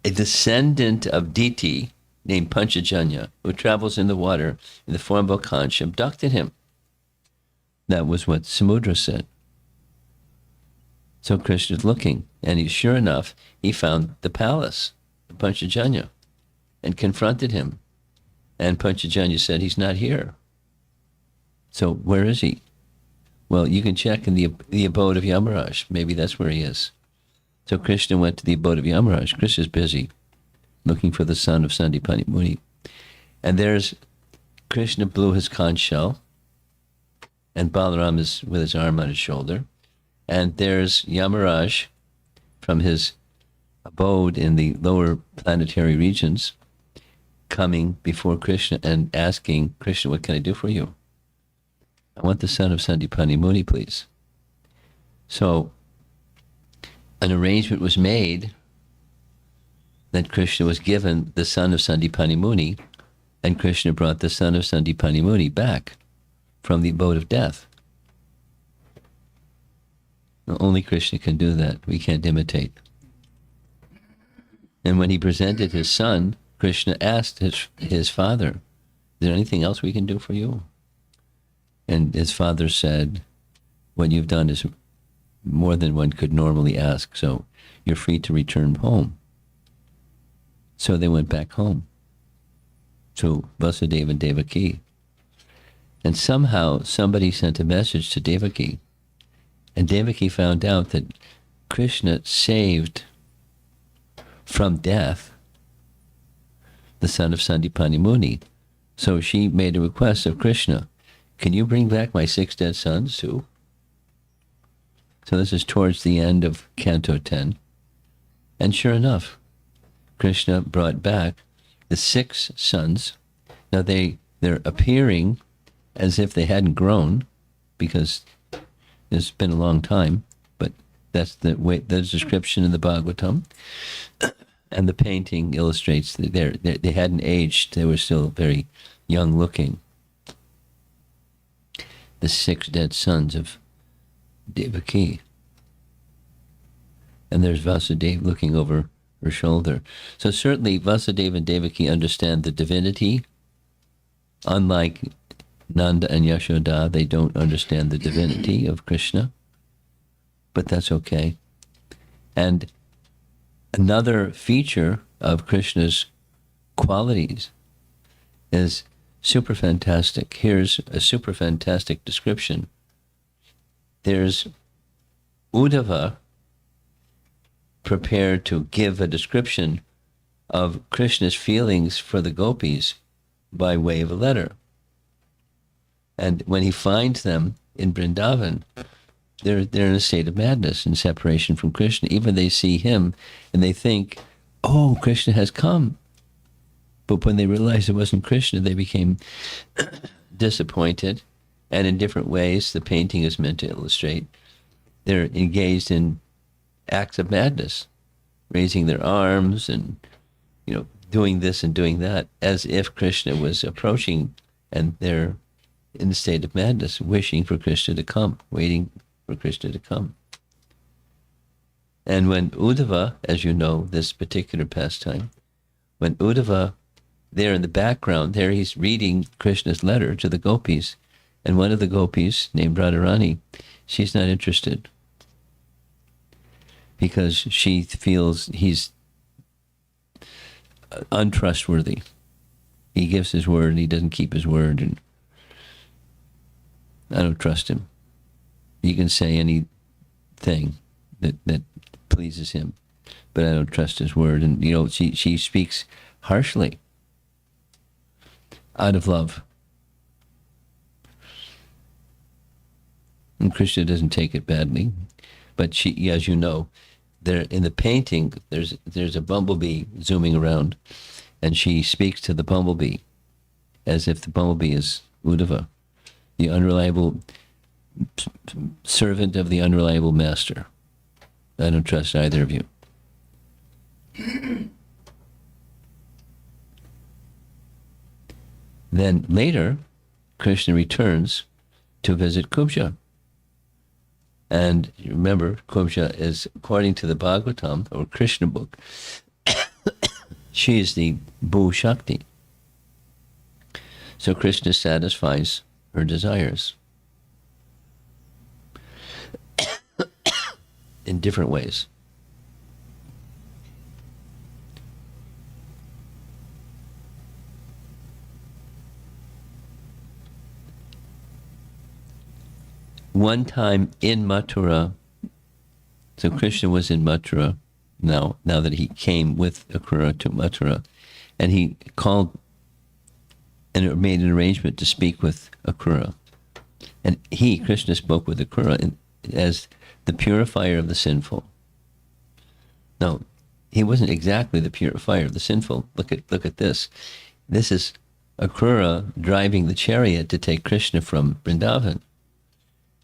Speaker 1: descendant of Diti named Panchajanya, who travels in the water in the form of a conch, abducted him. That was what Samudra said. So Krishna's looking, and sure enough, he found the palace of Panchajanya and confronted him. And Panchajanya said, "He's not here." "So where is he?" "Well, you can check in the abode of Yamaraj. Maybe that's where he is." So Krishna went to the abode of Yamaraj. Krishna's busy looking for the son of Sandipani Muni. And there's Krishna blew his conch shell, and Balaram is with his arm on his shoulder. And there's Yamaraj from his abode in the lower planetary regions coming before Krishna and asking Krishna, "What can I do for you?" "I want the son of Sandipani Muni, please." So an arrangement was made that Krishna was given the son of Sandipani Muni, and Krishna brought the son of Sandipani Muni back from the abode of death. Now, only Krishna can do that. We can't imitate. And when he presented his son, Krishna asked his father, "Is there anything else we can do for you?" And his father said, "What you've done is more than one could normally ask, so you're free to return home." So they went back home to Vasudeva and Devaki. And somehow somebody sent a message to Devaki, and Devaki found out that Krishna saved from death the son of Sandipani Muni. So she made a request of Krishna, "Can you bring back my 6 dead sons too?" So this is towards the end of Canto 10. And sure enough, Krishna brought back the 6 sons. Now they're appearing as if they hadn't grown, because it's been a long time, but that's the description in the Bhagavatam. And the painting illustrates that they hadn't aged. They were still very young looking. The 6 dead sons of Devaki. And there's Vasudeva looking over her shoulder. So certainly Vasudeva and Devaki understand the divinity. Unlike Nanda and Yashoda, they don't understand the divinity of Krishna. But that's okay. And another feature of Krishna's qualities is super fantastic. Here's a super fantastic description. There's Uddhava prepared to give a description of Krishna's feelings for the gopis by way of a letter. And when he finds them in Vrindavan, they're in a state of madness and separation from Krishna. Even they see him and they think, oh, Krishna has come. But when they realized it wasn't Krishna, they became disappointed. And in different ways, the painting is meant to illustrate, they're engaged in acts of madness, raising their arms and, doing this and doing that, as if Krishna was approaching, and they're in a state of madness, wishing for Krishna to come, waiting for Krishna to come. And when Uddhava, as you know, this particular pastime, when Uddhava, there in the background, there he's reading Krishna's letter to the gopis, and one of the gopis, named Radharani, she's not interested, because she feels he's untrustworthy. He gives his word and he doesn't keep his word, and I don't trust him. He can say anything that pleases him, but I don't trust his word. And she speaks harshly out of love. And Krishna doesn't take it badly, but she, as you know, there in the painting, there's a bumblebee zooming around, and she speaks to the bumblebee as if the bumblebee is Uddhava, the unreliable servant of the unreliable master. I don't trust either of you. Then later, Krishna returns to visit Kubja. And you remember, Kubja is, according to the Bhagavatam, or Krishna book, she is the Bhu Shakti. So Krishna satisfies her desires in different ways. One time in Mathura, so Krishna was in Mathura now that he came with Akrura to Mathura, and he called and made an arrangement to speak with Akrura. And Krishna spoke with Akrura as the purifier of the sinful. No, he wasn't exactly the purifier of the sinful. Look at this. This is Akrura driving the chariot to take Krishna from Vrindavan.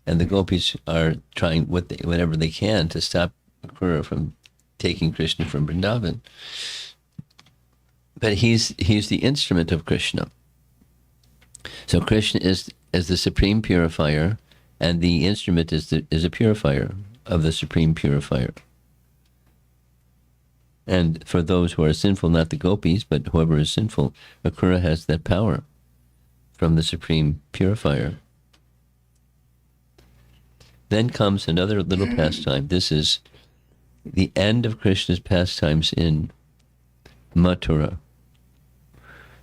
Speaker 1: And the gopis are trying whatever they can to stop Akrura from taking Krishna from Vrindavan. But he's the instrument of Krishna. So Krishna is the supreme purifier, and the instrument is a purifier of the supreme purifier. And for those who are sinful, not the gopis, but whoever is sinful, Akrura has that power from the supreme purifier. Then comes another little pastime. This is the end of Krishna's pastimes in Mathura.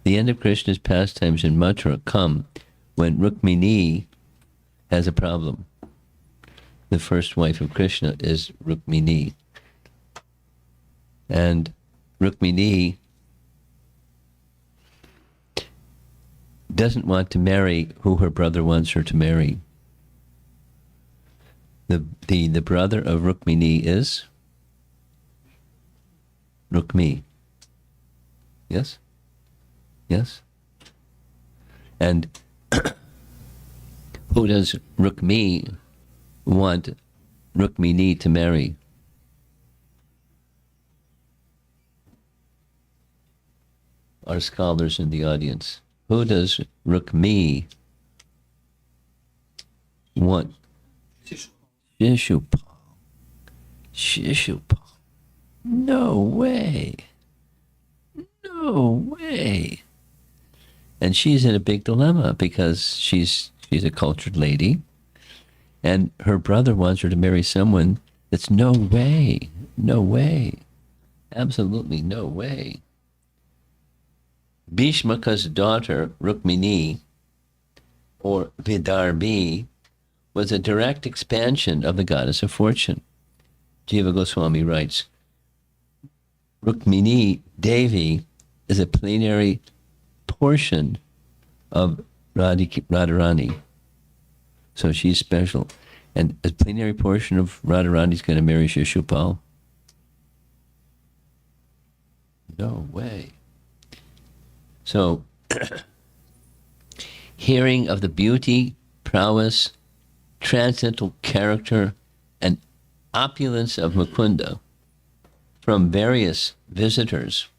Speaker 1: The end of Krishna's pastimes in Mathura come when Rukmini has a problem. The first wife of Krishna is Rukmini. And Rukmini doesn't want to marry who her brother wants her to marry. The brother of Rukmini is Rukmi. Yes? Yes? And who does Rukmi want Rukmini to marry? our scholars in the audience. Who does Rukmi want? Shishupal. Shishupal. No way. No way. And she's in a big dilemma because she's a cultured lady, and her brother wants her to marry someone that's no way. No way. Absolutely no way. Bhishmaka's daughter, Rukmini, or Vidarbi, was a direct expansion of the goddess of fortune. Jiva Goswami writes, Rukmini Devi is a plenary portion of Radharani. So she's special. And a plenary portion of Radharani is going to marry Shishupal? No way. So, hearing of the beauty, prowess, transcendental character, and opulence of Mukunda from various visitors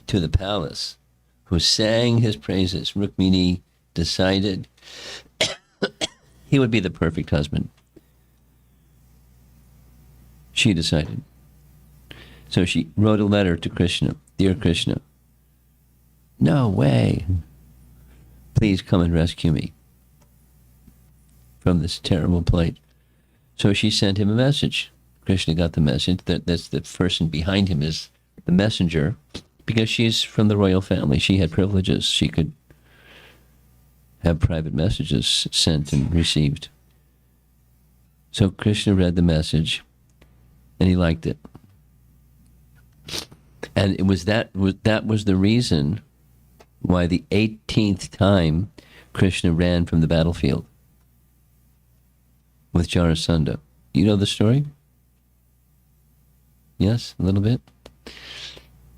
Speaker 1: to the palace who sang his praises, Rukmini decided he would be the perfect husband. She decided. So she wrote a letter to Krishna. Dear Krishna, no way. Please come and rescue me from this terrible plight. So she sent him a message. Krishna got the message. That's the person behind him is the messenger, because she's from the royal family. She had privileges. She could have private messages sent and received. So Krishna read the message, and he liked it. And it was that was the reason why the 18th time Krishna ran from the battlefield with Jarasandha. You know the story? Yes, a little bit?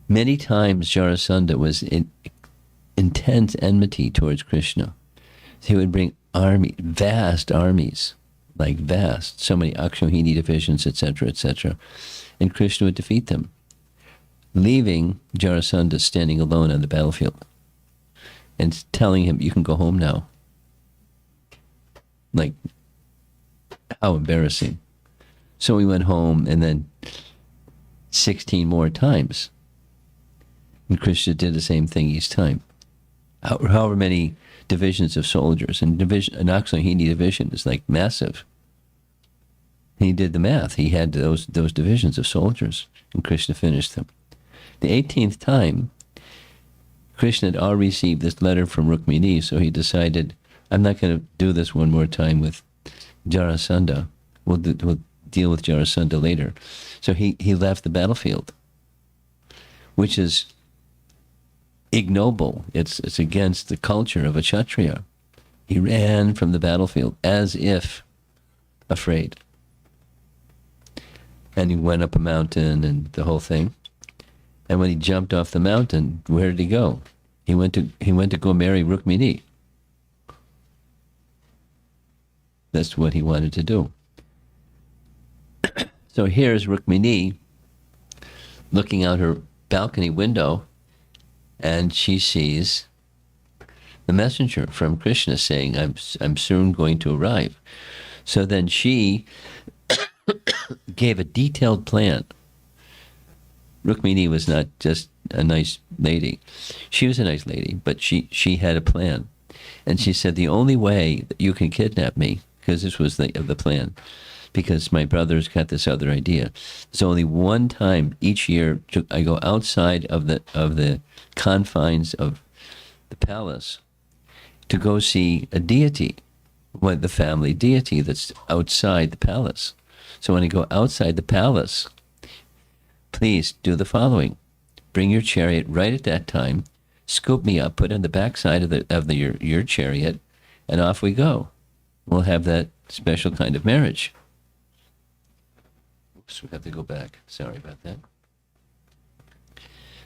Speaker 1: Many times Jarasandha was in intense enmity towards Krishna. He would bring vast armies, like vast, so many Akshohini divisions, etc., etc., and Krishna would defeat them, leaving Jarasandha standing alone on the battlefield and telling him, you can go home now. Like, how embarrassing. So he went home, and then 16 more times. And Krishna did the same thing each time. However many divisions of soldiers, and an Akshohini division is like massive. He did the math. He had those divisions of soldiers, and Krishna finished them. The 18th time, Krishna had already received this letter from Rukmini, so he decided, I'm not going to do this one more time with Jarasandha. We'll deal with Jarasandha later. So he left the battlefield, which is ignoble. It's against the culture of a Kshatriya. He ran from the battlefield as if afraid. And he went up a mountain and the whole thing. And when he jumped off the mountain, where did he go? He went to go marry Rukmini. That's what he wanted to do. So here's Rukmini looking out her balcony window, and she sees the messenger from Krishna saying, I'm soon going to arrive. So then she gave a detailed plan. Rukmini was not just a nice lady. She was a nice lady, but she had a plan. And she said, the only way that you can kidnap me, because this was the plan, because my brother's got this other idea. There's only one time each year I go outside of the confines of the palace to go see a deity, the family deity that's outside the palace. So when I go outside the palace, please do the following. Bring your chariot right at that time, scoop me up, put it on the backside of your chariot, and off we go. We'll have that special kind of marriage. Oops, we have to go back. Sorry about that.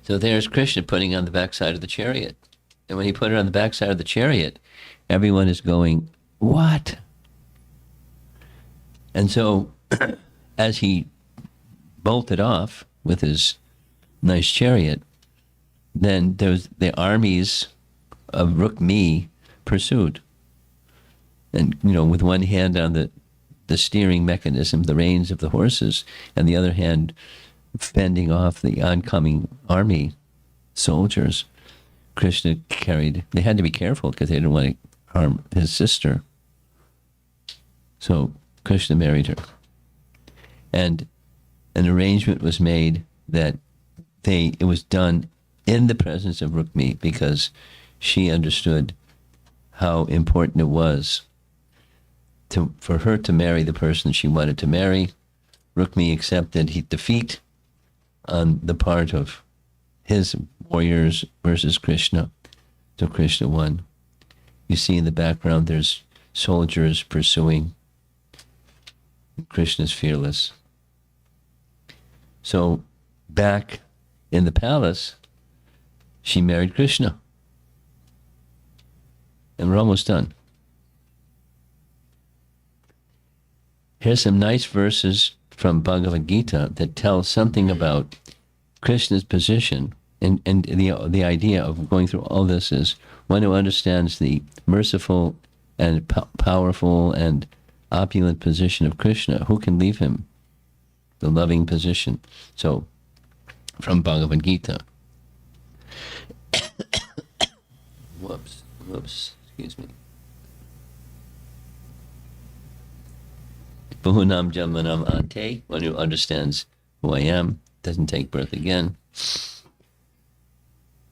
Speaker 1: So there's Krishna putting on the backside of the chariot. And when he put it on the backside of the chariot, everyone is going, what? And so as he bolted off with his nice chariot, then the armies of Rukmi pursued. And, with one hand on the steering mechanism, the reins of the horses, and the other hand fending off the oncoming army soldiers. Krishna they had to be careful because they didn't want to harm his sister. So Krishna married her. And an arrangement was made that it was done in the presence of Rukmi because she understood how important it was for her to marry the person she wanted to marry. Rukmi accepted defeat on the part of his warriors versus Krishna. So Krishna won. You see in the background there's soldiers pursuing. Krishna's fearless. So back in the palace, she married Krishna. And we're almost done. Here's some nice verses from Bhagavad Gita that tell something about Krishna's position, and the idea of going through all this is one who understands the merciful and powerful and opulent position of Krishna. Who can leave him? The loving position. So, from Bhagavad Gita. Whoops, excuse me. Bahunam Jamanam Ante, one who understands who I am, doesn't take birth again.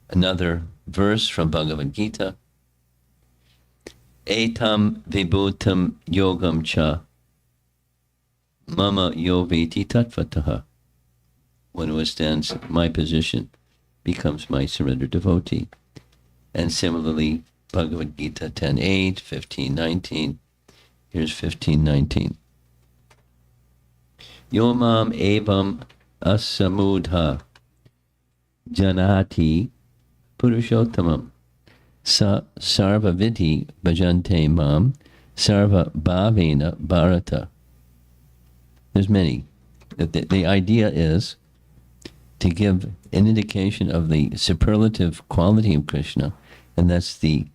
Speaker 1: Another verse from Bhagavad Gita. Etam vibhutam yogam cha mama yoveti tatvataha. One who understands my position becomes my surrendered devotee. And similarly, Bhagavad Gita 10.8, 15.19. Here's 15.19. Yomam evam asamudha janati purushottamam sa sarva vidhi bhajante mam sarva bhavena bharata. There's many. The idea is to give an indication of the superlative quality of Krishna, and that's the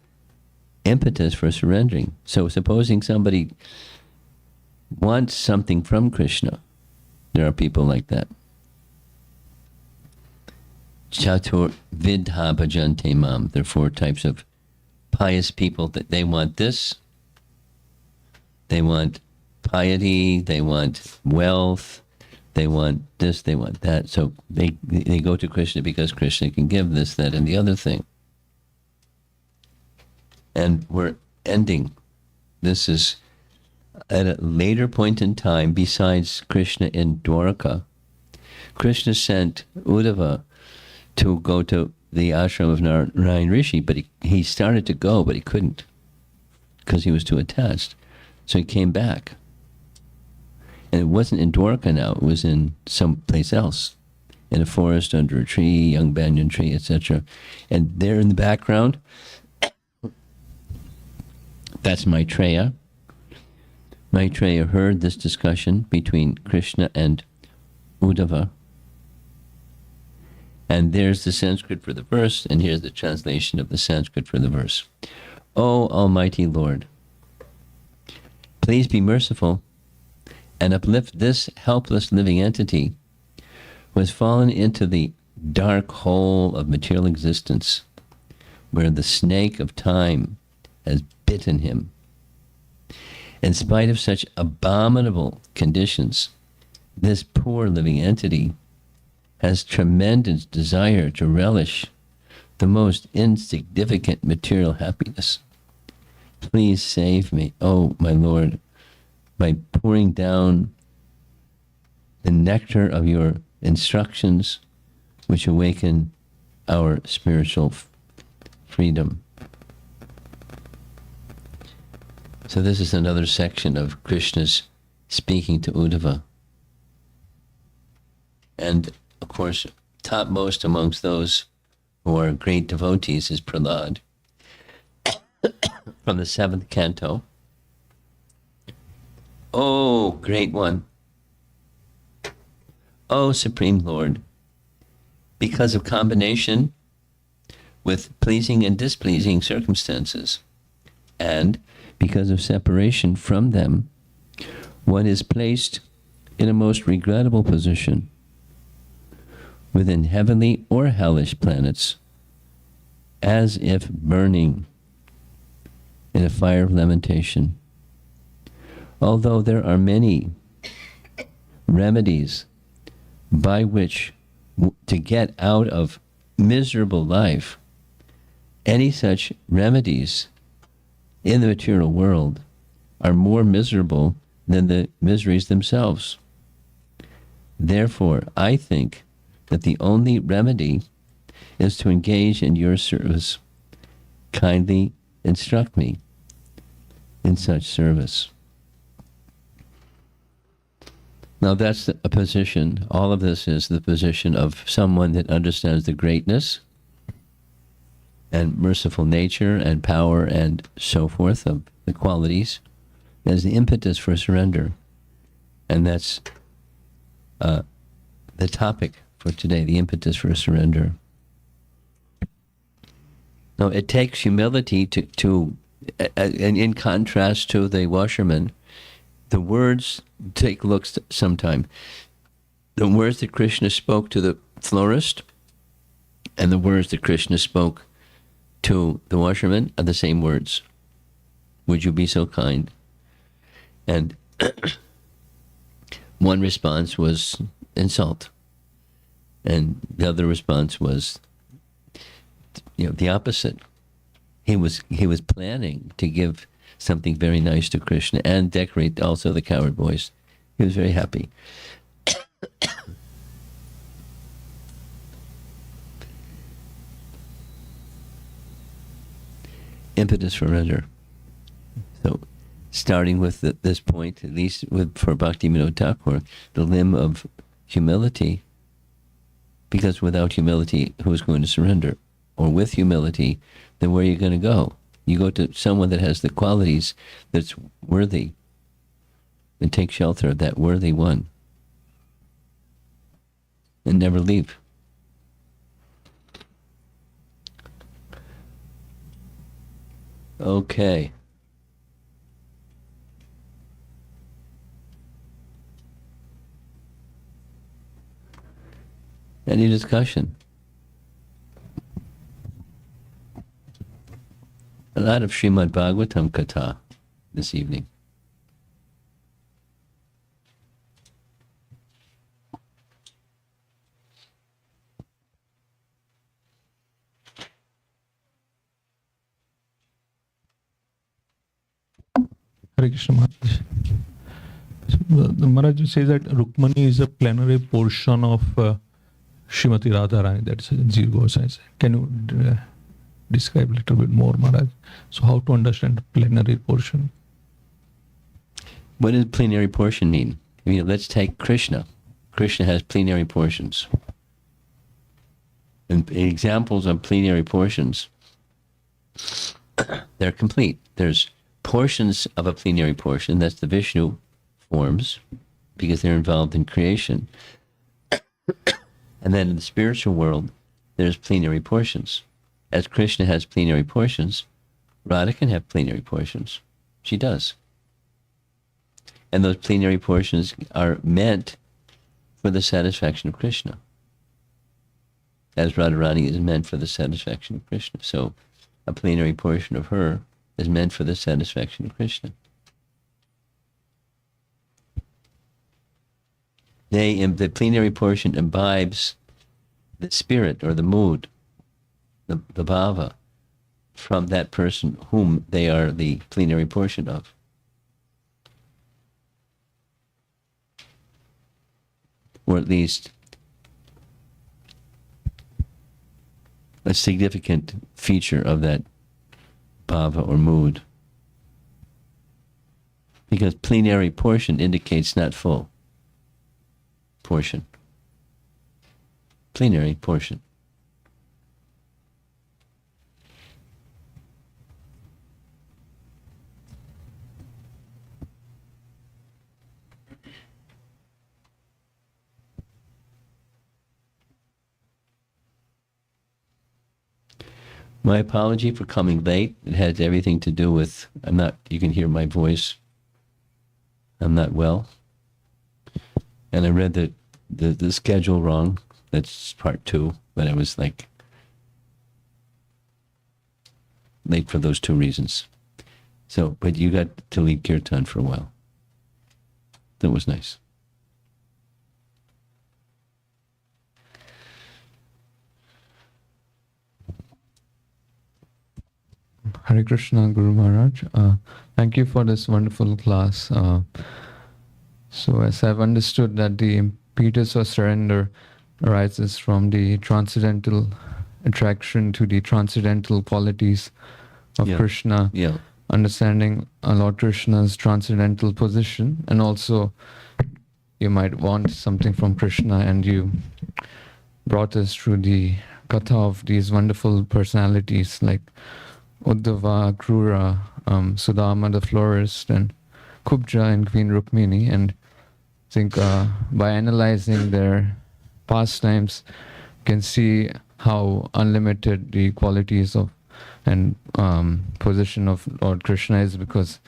Speaker 1: impetus for surrendering. So supposing somebody wants something from Krishna, there are people like that. Chatur vidha bhajante mam. There are 4 types of pious people that they want this, they want piety, they want wealth, they want this, they want that. So they go to Krishna because Krishna can give this, that, and the other thing. And we're ending. This is at a later point in time, besides Krishna in Dwarka. Krishna sent Uddhava to go to the ashram of Narayan Rishi, but he started to go, but he couldn't because he was too attached. So he came back. And it wasn't in Dwarka now, it was in some place else, in a forest, under a tree, young banyan tree, etc. And there in the background, that's Maitreya. Maitreya heard this discussion between Krishna and Uddhava. And there's the Sanskrit for the verse, and here's the translation of the Sanskrit for the verse. O Almighty Lord, please be merciful and uplift this helpless living entity who has fallen into the dark hole of material existence, where the snake of time has bitten him. In spite of such abominable conditions, this poor living entity has tremendous desire to relish the most insignificant material happiness. Please save me, oh my Lord, by pouring down the nectar of your instructions which awaken our spiritual freedom. So this is another section of Krishna's speaking to Uddhava. And of course, topmost amongst those who are great devotees is Prahlad from the 7th canto. Oh, great one. Oh, Supreme Lord, because of combination with pleasing and displeasing circumstances. And because of separation from them, one is placed in a most regrettable position within heavenly or hellish planets, as if burning in a fire of lamentation. Although there are many remedies by which to get out of miserable life, any such remedies in the material world are more miserable than the miseries themselves. Therefore, I think that the only remedy is to engage in your service. Kindly instruct me in such service. Now that's a position, all of this is the position of someone that understands the greatness and merciful nature and power and so forth of the qualities as the impetus for surrender. And that's the topic for today, the impetus for surrender. Now it takes humility to and in contrast to the washerman, the words, take a look sometime. The words that Krishna spoke to the florist and the words that Krishna spoke to the washerman are the same words. Would you be so kind? And one response was insult. And the other response was, the opposite. He was planning to give something very nice to Krishna and decorate also the coward boys. He was very happy. Impetus for surrender. So, starting with this point, at least for Bhakti Vinod Thakur, the limb of humility, because without humility, who is going to surrender? Or with humility, then where are you going to go? You go to someone that has the qualities that's worthy and take shelter of that worthy one and never leave. Okay. Any discussion? A lot of Srimad Bhagavatam Katha this evening.
Speaker 5: Hare Krishna Maharaj. So the Maharaj says that Rukmani is a plenary portion of Srimati Radharani, that's Jeev Goswami. Can you describe a little bit more, Maharaj? So how to understand plenary portion?
Speaker 1: What does plenary portion mean? Let's take Krishna. Krishna has plenary portions. And examples of plenary portions, they're complete. There's portions of a plenary portion, that's the Vishnu forms, because they're involved in creation. And then in the spiritual world, there's plenary portions. As Krishna has plenary portions, Radha can have plenary portions. She does. And those plenary portions are meant for the satisfaction of Krishna, as Radharani is meant for the satisfaction of Krishna. So a plenary portion of her is meant for the satisfaction of Krishna. The plenary portion imbibes the spirit or the mood, the bhava, from that person whom they are the plenary portion of. Or at least a significant feature of that bhava or mood. Because plenary portion indicates not full portion. Plenary portion. My apology for coming late. It had everything to do with, you can hear my voice. I'm not well. And I read the schedule wrong. That's part 2, but I was like late for those 2 reasons. So, but you got to lead kirtan for a while. That was nice.
Speaker 6: Hare Krishna, Guru Maharaj. Thank you for this wonderful class. So as I've understood that the impetus of surrender arises from the transcendental attraction to the transcendental qualities of
Speaker 1: Yeah.
Speaker 6: Krishna,
Speaker 1: Yeah.
Speaker 6: understanding Lord Krishna's transcendental position, and also you might want something from Krishna, and you brought us through the katha of these wonderful personalities like Uddhava, Krura, Sudama the florist, and Kubja and Queen Rukmini. And I think by analyzing their pastimes, you can see how unlimited the qualities of and position of Lord Krishna is, because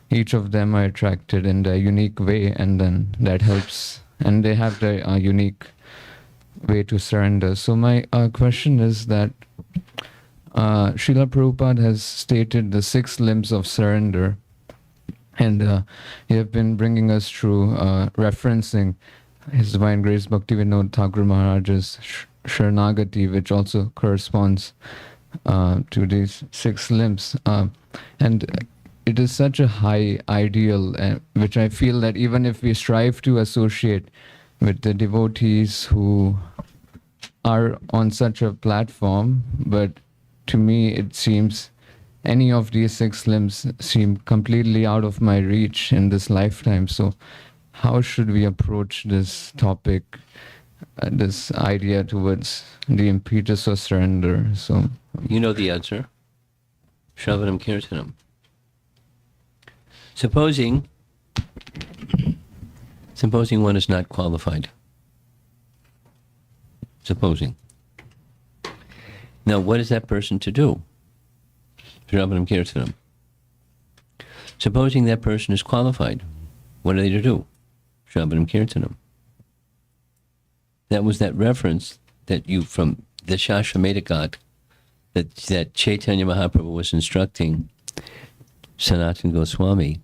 Speaker 6: each of them are attracted in their unique way, and then that helps, and they have their unique way to surrender. So my question is that Srila Prabhupada has stated the 6 limbs of surrender, and you have been bringing us through referencing His Divine Grace Bhaktivinoda Thakur Maharaj's Sharanagati, which also corresponds to these 6 limbs. And it is such a high ideal, which I feel that even if we strive to associate with the devotees who are on such a platform, but to me it seems any of these 6 limbs seem completely out of my reach in this lifetime. So how should we approach this topic, this idea towards the impetus of surrender? So
Speaker 1: You know the answer. Shravanam Kirtanam. Supposing one is not qualified. Supposing. Now, what is that person to do? Shravanam Kirtanam. Supposing that person is qualified, what are they to do? Shravanam Kirtanam. That was that reference that you, from the Shashvamedha got, that Chaitanya Mahaprabhu was instructing Sanatana Goswami,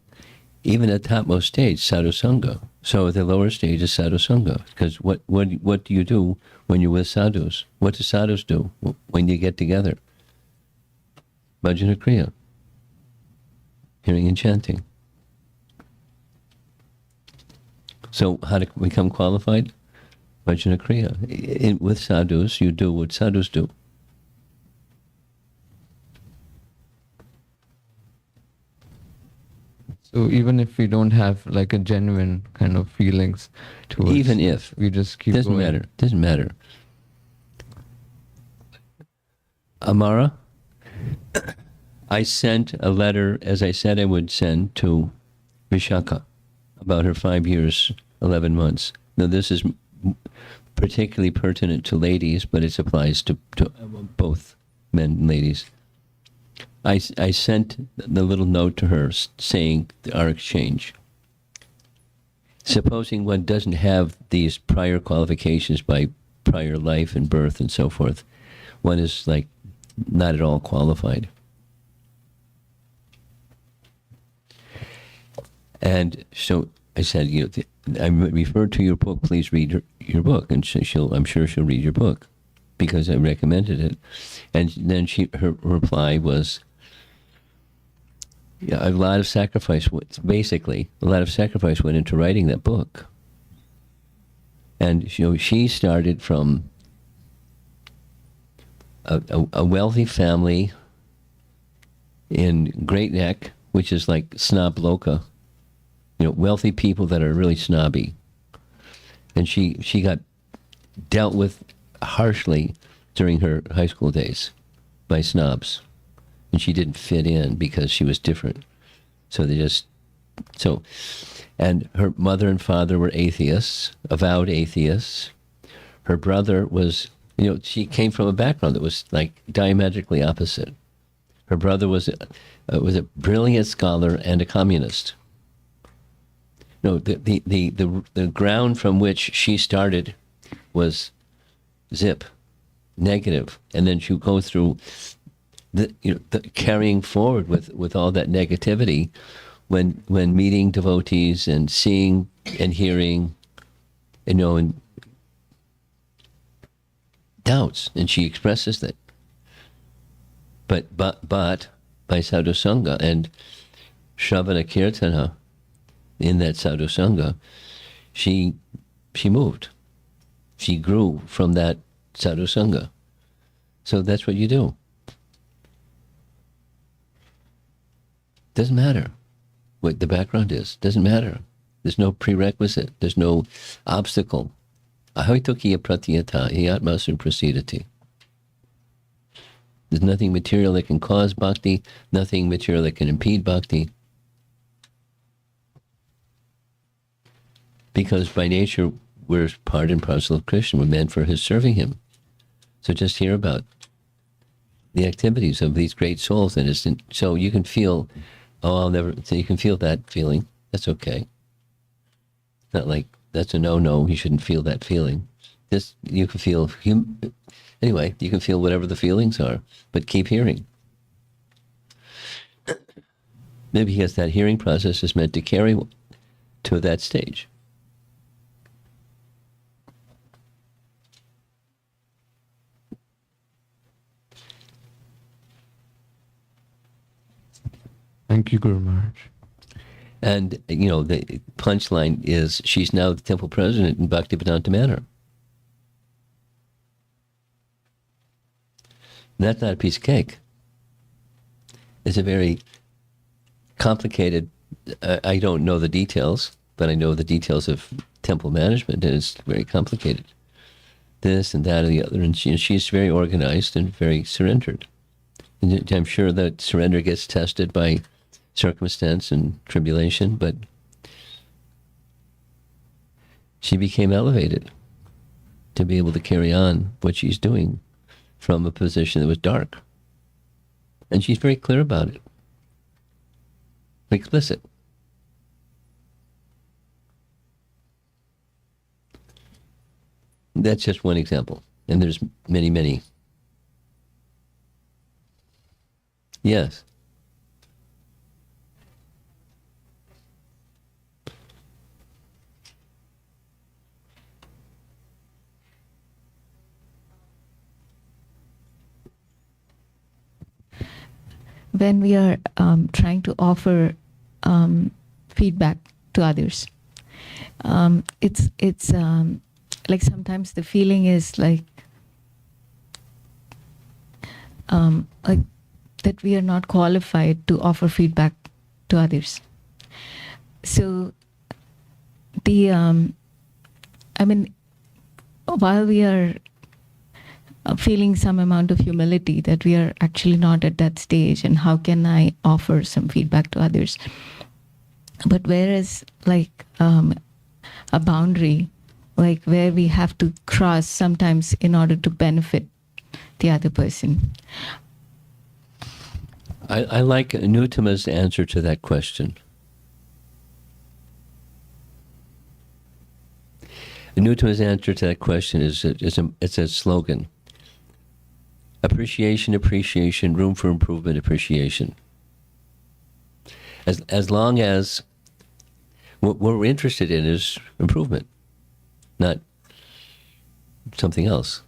Speaker 1: even at the topmost stage, sadhu sangha. So at the lower stage is sadhu sangha. Because what do you do when you're with sadhus? What do sadhus do when you get together? Bhajana Kriya. Hearing and chanting. So how to become qualified? Bhajana Kriya. With sadhus, you do what sadhus do.
Speaker 6: So even if we don't have like a genuine kind of feelings towards,
Speaker 1: Even if.
Speaker 6: we just keep
Speaker 1: Doesn't
Speaker 6: going.
Speaker 1: matter. Doesn't matter. Amara, I sent a letter, as I said I would send, to Vishaka about her 5 years, 11 months. Now this is particularly pertinent to ladies, but it applies to both men and ladies. I sent the little note to her saying our exchange. Supposing one doesn't have these prior qualifications by prior life and birth and so forth, one is like not at all qualified. And so I said, I referred to your book, please read your book. And I'm sure she'll read your book because I recommended it. And then her reply was, a lot of sacrifice went into writing that book. And she started from a wealthy family in Great Neck, which is like snob loca, wealthy people that are really snobby. And she got dealt with harshly during her high school days by snobs. And she didn't fit in because she was different. And her mother and father were atheists, avowed atheists. Her brother was You know, she came from a background that was like diametrically opposite. Her brother was a brilliant scholar and a communist. No, the ground from which she started was zip, negative, and then she would go through the carrying forward with all that negativity when meeting devotees and seeing and hearing, and doubts, and she expresses that. But by sadhu sangha and shravana kirtana, in that sadhu sangha, she moved. She grew from that sadhu sangha. So that's what you do. Doesn't matter what the background is. Doesn't matter. There's no prerequisite. There's no obstacle. Ahoitokiya pratyata yatmasu prasidati. There's nothing material that can cause bhakti, nothing material that can impede bhakti. Because by nature, we're part and parcel of Krishna. We're meant for his serving him. So just hear about the activities of these great souls. And so you can feel, so you can feel that feeling. That's okay. Not like, that's a no, you shouldn't feel that feeling. Just, you can feel, anyway, you can feel whatever the feelings are, but keep hearing. Maybe because that hearing process is meant to carry to that stage.
Speaker 6: Thank you, Guru Maharaj.
Speaker 1: And, the punchline is she's now the temple president in Bhaktivedanta Manor. That's not a piece of cake. It's a very complicated, I don't know the details, but I know the details of temple management, and it's very complicated. This and that and the other, and she's very organized and very surrendered. And I'm sure that surrender gets tested by circumstance and tribulation, but she became elevated to be able to carry on what she's doing from a position that was dark. And she's very clear about it. Explicit. That's just one example. And there's many, many. Yes.
Speaker 7: When we are trying to offer feedback to others, it's like sometimes the feeling is like that we are not qualified to offer feedback to others. So while we are feeling some amount of humility that we are actually not at that stage, and how can I offer some feedback to others? But whereas like a boundary, like where we have to cross sometimes in order to benefit the other person.
Speaker 1: I like Nutama's answer to that question. Nutama's answer to that question is a slogan. Appreciation, room for improvement, appreciation. As long as what we're interested in is improvement, not something else.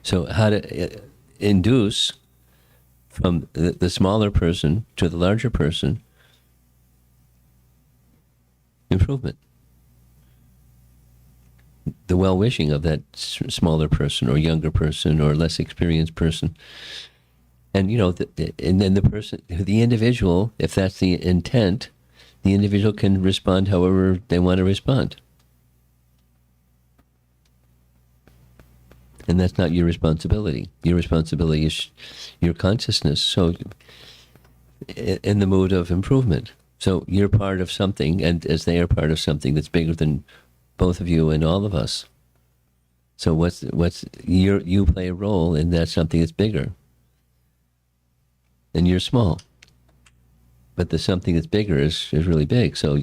Speaker 1: So how to induce from the smaller person to the larger person improvement. The well-wishing of that smaller person or younger person or less experienced person. And, and then the individual, if that's the intent, the individual can respond however they want to respond. And that's not your responsibility. Your responsibility is your consciousness. So, in the mood of improvement. So you're part of something, and as they are part of something that's bigger than both of you and all of us. So you play a role in that something that's bigger, and you're small. But the something that's bigger is really big. So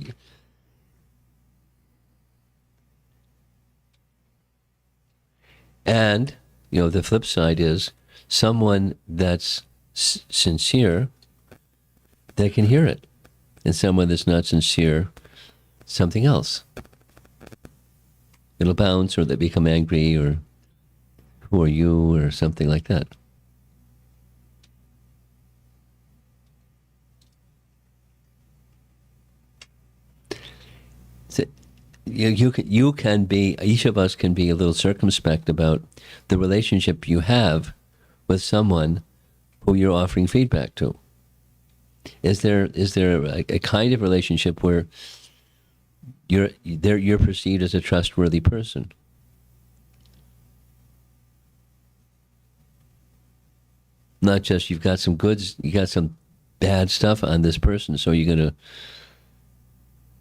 Speaker 1: and the flip side is someone that's sincere, they can hear it, and someone that's not sincere, something else. It'll bounce, or they become angry, or who are you, or something like that. So you can be, each of us can be a little circumspect about the relationship you have with someone who you're offering feedback to. Is there a kind of relationship where you're perceived as a trustworthy person? Not just you've got some goods, you got some bad stuff on this person, so you're gonna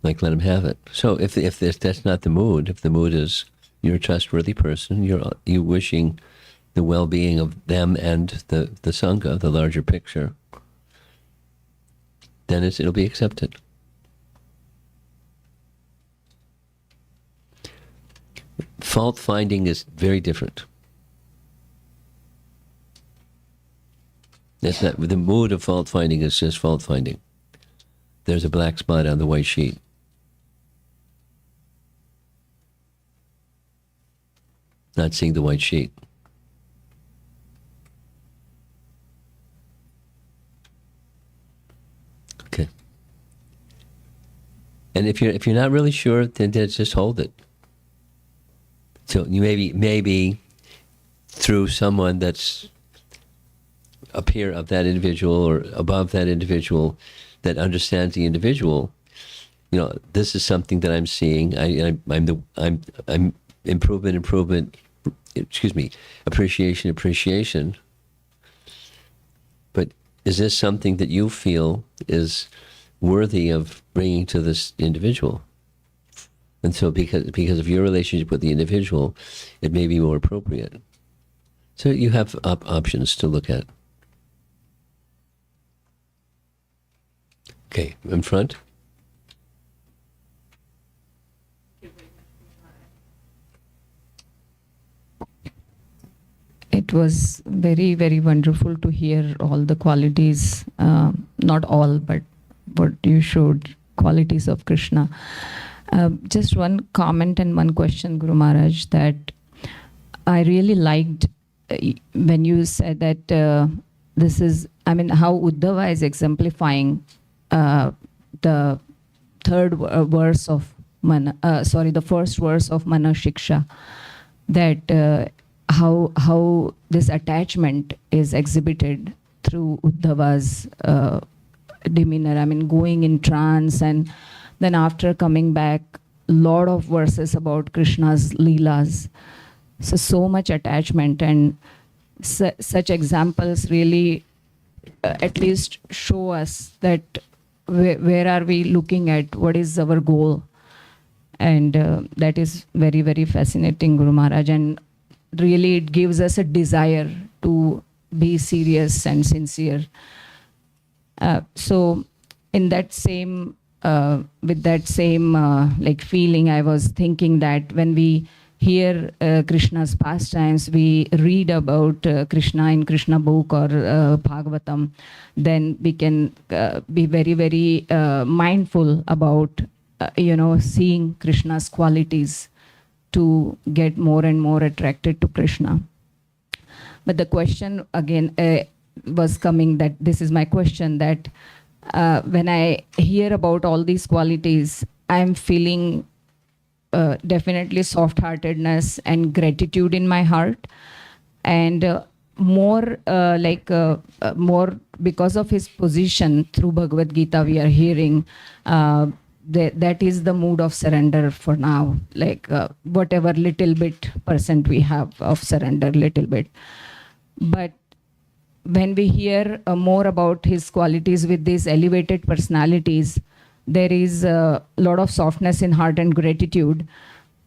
Speaker 1: let him have it. So if that's not the mood, if the mood is you're a trustworthy person, you're wishing the well-being of them and the Sangha, the larger picture, then it'll be accepted. Fault finding is very different. That's not, the mood of fault finding is just fault finding. There's a black spot on the white sheet. Not seeing the white sheet. Okay. And if you're not really sure, then just hold it. So you maybe through someone that's a peer of that individual or above that individual that understands the individual, this is something that I'm seeing. I'm improvement. Excuse me, appreciation. But is this something that you feel is worthy of bringing to this individual? And so because of your relationship with the individual, it may be more appropriate. So you have options to look at. Okay, in front.
Speaker 7: It was very, very wonderful to hear all the qualities, not all, but what you showed, qualities of Krishna. Just one comment and one question, Guru Maharaj, that I really liked when you said that this is, how Uddhava is exemplifying the third verse of the first verse of Mana Shiksha, that how this attachment is exhibited through Uddhava's demeanor. Going in trance, and then after coming back, lot of verses about Krishna's leelas. So much attachment, and such examples really at least show us that where are we looking at, what is our goal. And that is very, very fascinating, Guru Maharaj. And really it gives us a desire to be serious and sincere. So in that same, with that same feeling, I was thinking that when we hear Krishna's pastimes, we read about Krishna in Krishna book or Bhagavatam, then we can be very, very mindful about, seeing Krishna's qualities to get more and more attracted to Krishna. But the question again was coming, that this is my question, that when I hear about all these qualities, I'm feeling definitely soft-heartedness and gratitude in my heart, and more more because of his position through Bhagavad Gita we are hearing, that is the mood of surrender for now, whatever little bit percent we have of surrender, little bit. But when we hear more about his qualities with these elevated personalities, there is a lot of softness in heart and gratitude.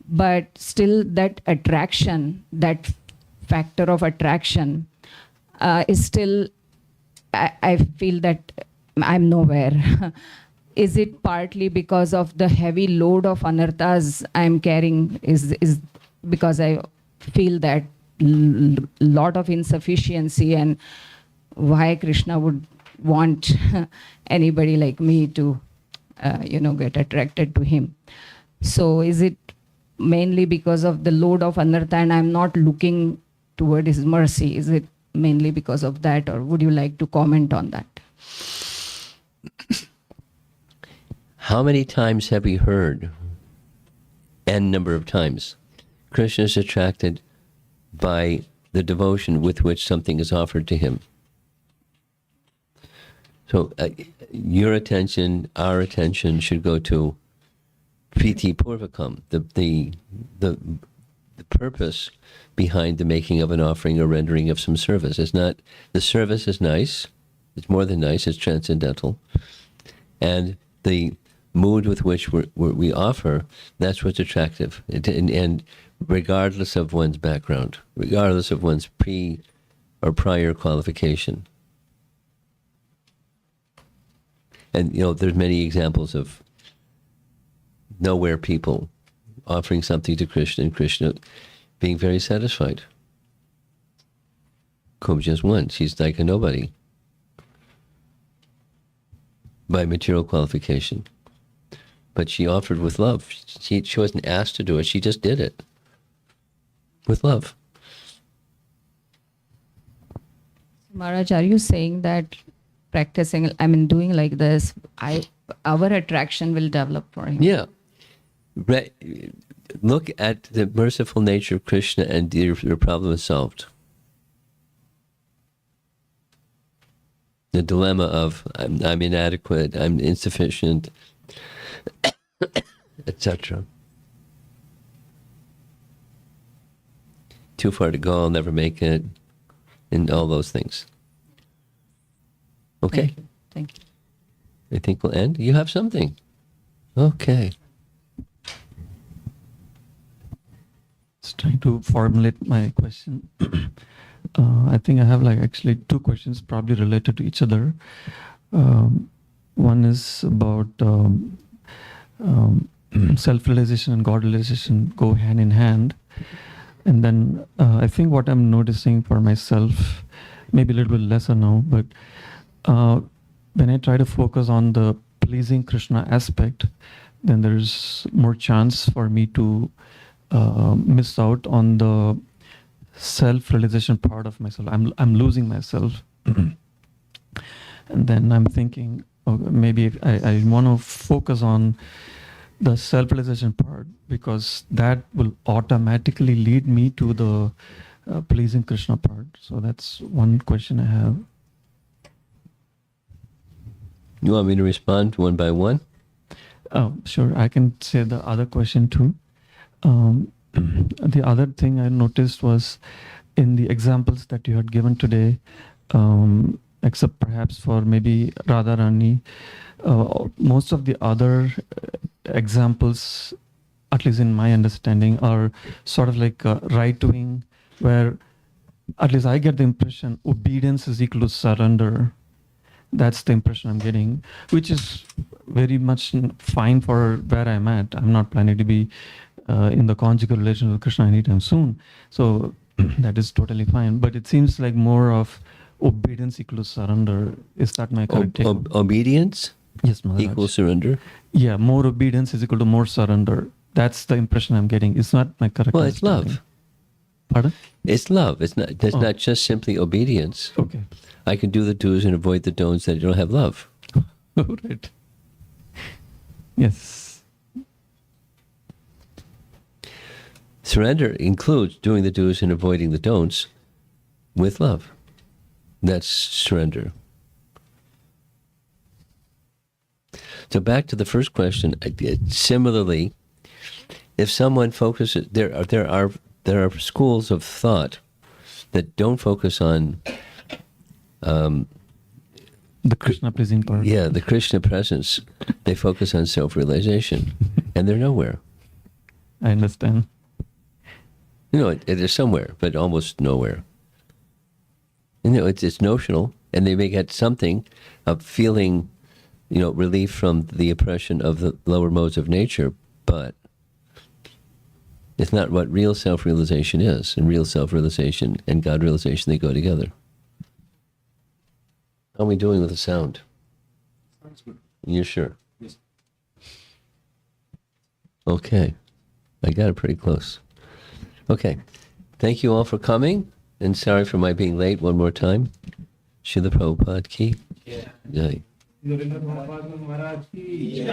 Speaker 8: but still that attraction, that factor of attraction is still, I feel that I'm nowhere. Is it partly because of the heavy load of anarthas I'm carrying? Is because I feel that lot of insufficiency, and why Krishna would want anybody like me to, get attracted to him. So is it mainly because of the load of anartha and I'm not looking toward his mercy? Is it mainly because of that, or would you like to comment on that?
Speaker 1: How many times have we heard, n number of times, Krishna is attracted by the devotion with which something is offered to him? So your attention, our attention should go to Priti Purvakam, the purpose behind the making of an offering or rendering of some service. It's not, the service is nice, it's more than nice, it's transcendental. And the mood with which we offer, that's what's attractive. And regardless of one's background, regardless of one's pre or prior qualification. And, there's many examples of nowhere people offering something to Krishna and Krishna being very satisfied. Kubja's one. She's like a nobody by material qualification. But she offered with love. She wasn't asked to do it. She just did it with love.
Speaker 8: Maharaj, are you saying that practicing, doing like this, our attraction will develop for him?
Speaker 1: Yeah. Look at the merciful nature of Krishna and your problem is solved. The dilemma of I'm inadequate, I'm insufficient, etc. Too far to go, I'll never make it, and all those things. Okay.
Speaker 8: Thank you.
Speaker 1: I think we'll end. You have something. Okay.
Speaker 5: Just trying to formulate my question. I think I have actually two questions probably related to each other. One is about self-realization and God-realization go hand in hand. And then I think what I'm noticing for myself, maybe a little bit lesser now, but when I try to focus on the pleasing Krishna aspect, then there's more chance for me to miss out on the self-realization part of myself. I'm losing myself. And then I'm thinking, maybe if I want to focus on the self-realization part, because that will automatically lead me to the pleasing Krishna part. So that's one question I have.
Speaker 1: You want me to respond one by one?
Speaker 5: Oh, sure. I can say the other question too. The other thing I noticed was in the examples that you had given today, except perhaps for maybe Radharani, most of the other examples, at least in my understanding, are sort of like right-wing, where at least I get the impression obedience is equal to surrender. That's the impression I'm getting, which is very much fine for where I'm at. I'm not planning to be in the conjugal relation with Krishna anytime soon. So that is totally fine. But it seems like more of obedience equals surrender. Is that my correct take?
Speaker 1: Obedience?
Speaker 5: Yes, Maharaj.
Speaker 1: Equals surrender?
Speaker 5: Yeah, more obedience is equal to more surrender. That's the impression I'm getting. It's not my correct
Speaker 1: Well, it's love.
Speaker 5: Pardon?
Speaker 1: It's love. It's not just simply obedience.
Speaker 5: Okay.
Speaker 1: I can do the do's and avoid the don'ts that don't have love.
Speaker 5: Right. Yes.
Speaker 1: Surrender includes doing the do's and avoiding the don'ts with love. That's surrender. So back to the first question. Similarly, if someone focuses, there are schools of thought that don't focus on
Speaker 5: the Krishna pleasing part.
Speaker 1: Yeah, the Krishna presence. They focus on self-realization, and they're nowhere.
Speaker 6: I understand.
Speaker 1: You know, it is somewhere, but almost nowhere. You know, it's notional, and they may get something of feeling, you know, relief from the oppression of the lower modes of nature, but it's not what real self-realization is. And real self-realization and God-realization, they go together. How are we doing with the sound?
Speaker 3: Sounds good.
Speaker 1: You're sure?
Speaker 3: Yes.
Speaker 1: Okay. I got it pretty close. Okay. Thank you all for coming, and sorry for my being late one more time. Srila Prabhupada ki
Speaker 3: Yeah.
Speaker 1: jai.
Speaker 3: Vrindavana Maharaj ki